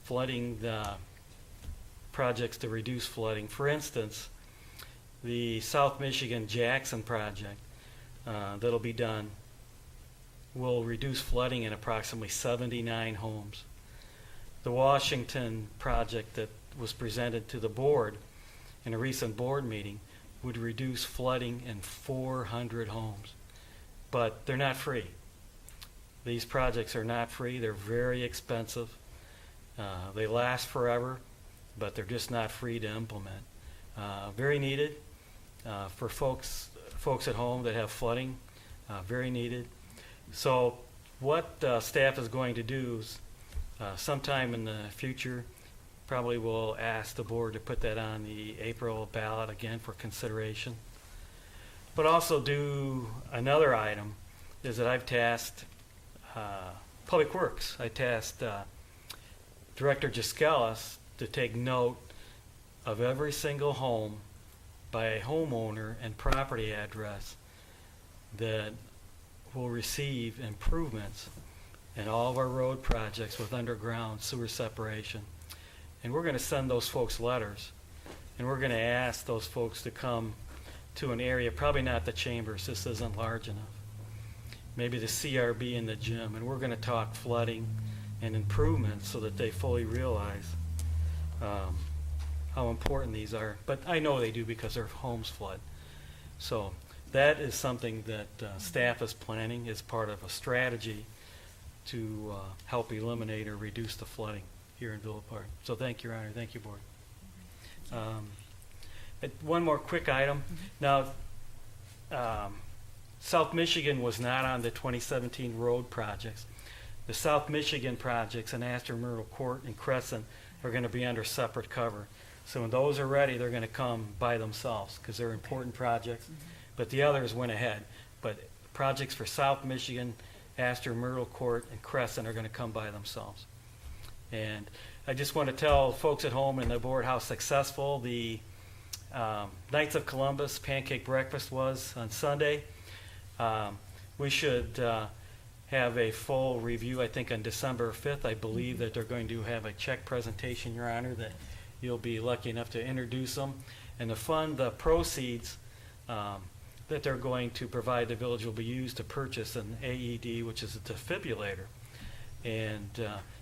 the projects to reduce flooding. For instance, the South Michigan Jackson project that'll be done will reduce flooding in approximately 79 homes. The Washington project that was presented to the board in a recent board meeting would reduce flooding in 400 homes. But they're not free. These projects are not free. They're very expensive. They last forever, but they're just not free to implement. Very needed for folks at home that have flooding. Very needed. So what staff is going to do is sometime in the future, probably we'll ask the board to put that on the April ballot again for consideration. But also do another item is that I've tasked Public Works. I tasked Director Giskelis to take note of every single home by a homeowner and property address that will receive improvements in all of our road projects with underground sewer separation. And we're going to send those folks letters, and we're going to ask those folks to come to an area, probably not the chambers, this isn't large enough, maybe the CRB in the gym, and we're going to talk flooding and improvements so that they fully realize how important these are. But I know they do because their homes flood. So that is something that staff is planning as part of a strategy to help eliminate or reduce the flooding here in Villa Park. So thank you, Your Honor. Thank you, Board. One more quick item. Now, South Michigan was not on the 2017 road projects. The South Michigan projects in Astor Myrtle Court and Crescent are going to be under separate cover. So when those are ready, they're going to come by themselves because they're important projects. But the others went ahead. But projects for South Michigan, Astor Myrtle Court, and Crescent are going to come by themselves. And I just want to tell folks at home and the board how successful the Knights of Columbus pancake breakfast was on Sunday. We should have a full review, I think, on December 5th. I believe that they're going to have a check presentation, Your Honor, that you'll be lucky enough to introduce them. And to fund the proceeds that they're going to provide the village will be used to purchase an AED, which is a defibrillator. And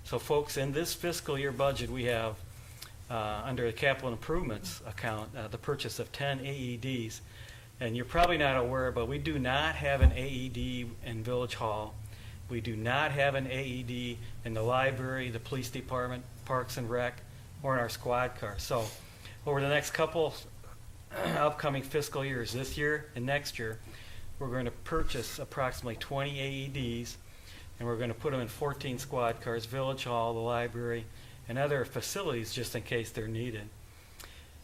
so folks, in this fiscal year budget, we have under the capital improvements account the purchase of 10 AEDs. And you're probably not aware, but we do not have an AED in Village Hall. We do not have an AED in the library, the police department, Parks and Rec, or in our squad cars. So over the next couple upcoming fiscal years, this year and next year, we're going to purchase approximately 20 AEDs, and we're going to put them in 14 squad cars, Village Hall, the library, and other facilities just in case they're needed.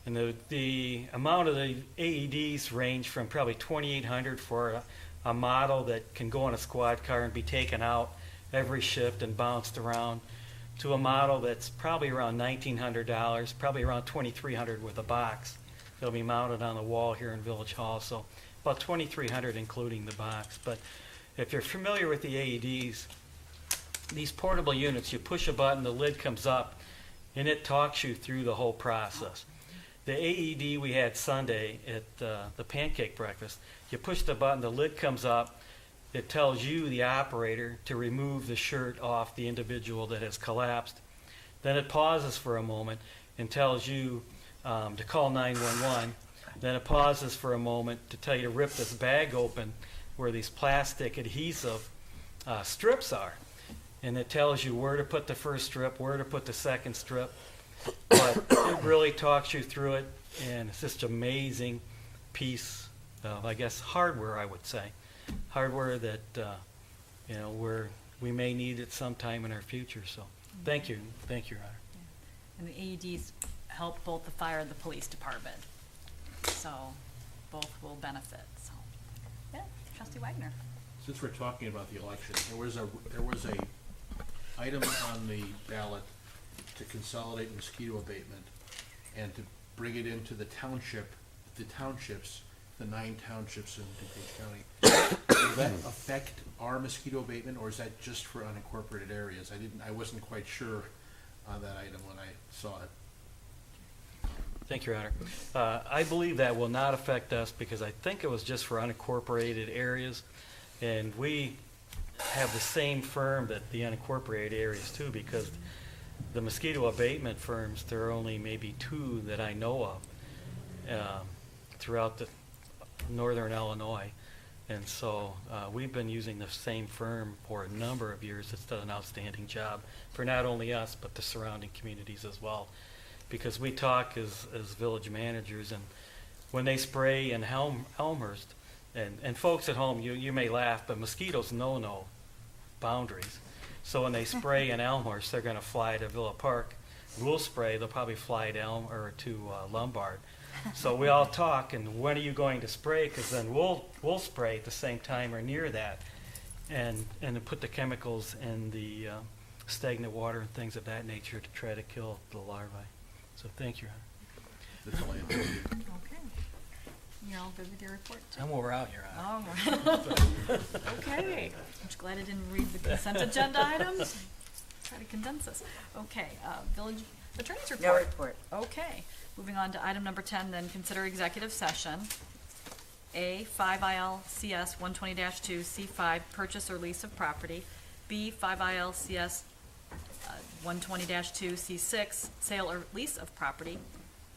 And the amount of the AEDs range from probably $2,800 for a model that can go on a squad car and be taken out every shift and bounced around, to a model that's probably around $1,900, probably around $2,300 with a box. It'll be mounted on the wall here in Village Hall, so about $2,300 including the box. But if you're familiar with the AEDs, these portable units, you push a button, the lid comes up, and it talks you through the whole process. The AED we had Sunday at the pancake breakfast, you push the button, the lid comes up, it tells you, the operator, to remove the shirt off the individual that has collapsed. Then it pauses for a moment and tells you to call 911. Then it pauses for a moment to tell you to rip this bag open where these plastic adhesive strips are. and it tells you where to put the first strip, where to put the second strip. But it really talks you through it, and it's just amazing piece of, I guess, hardware, I would say. Hardware that, you know, we may need it sometime in our future, so thank you, Your Honor. And the AEDs help both the fire and the police department, so both will benefit, so. Yeah, Trustee Wagner. Since we're talking about the election, there was a item on the ballot to consolidate mosquito abatement and to bring it into the townships, the 9 townships in DuPage County. Will that affect our mosquito abatement, or is that just for unincorporated areas? I wasn't quite sure on that item when I saw it. Thank you, Your Honor. I believe that will not affect us because I think it was just for unincorporated areas. And we have the same firm that the unincorporated areas too, because the mosquito abatement firms, there are only maybe 2 that I know of throughout the northern Illinois. And so we've been using the same firm for a number of years. It's done an outstanding job for not only us, but the surrounding communities as well. Because we talk as village managers, and when they spray in Elmhurst, and folks at home, you may laugh, but mosquitoes know no boundaries. So when they spray in Elmhurst, they're going to fly to Villa Park. We'll spray, they'll probably fly to Lombard. So we all talk, and when are you going to spray? Because then we'll spray at the same time or near that, and then put the chemicals in the stagnant water and things of that nature to try to kill the larvae. So thank you, Your Honor. That's all I have. Okay. You're all good with your report? I'm wore out, Your Honor. All right. Okay. I'm just glad I didn't read the consent agenda items. Try to condense this. Okay, village attorney's report. No report. Okay. Moving on to item number 10, then consider executive session. A, 5 ILCS 120-2, C5, purchase or lease of property. B, 5 ILCS 120-2, C6, sale or lease of property.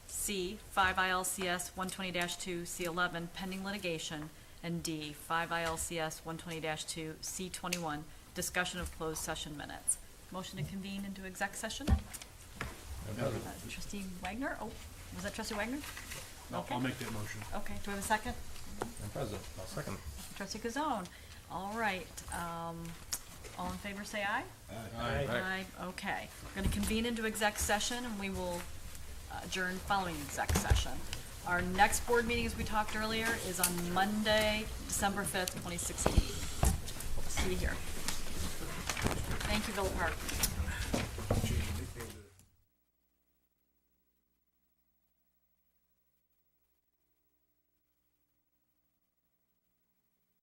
C, 5 ILCS 120-2, C11, pending litigation. And D, 5 ILCS 120-2, C21, discussion of closed session minutes. Motion to convene into exec session? Trustee Wagner? Oh, was that Trustee Wagner? Okay. I'll make that motion. Okay, do we have a second? Madam President, I'll second. Trustee Kazone. All right, all in favor say aye. Aye. Okay. We're going to convene into exec session, and we will adjourn following exec session. Our next board meeting, as we talked earlier, is on Monday, December 5th, 2016. Hope to see you here. Thank you, Villa Park.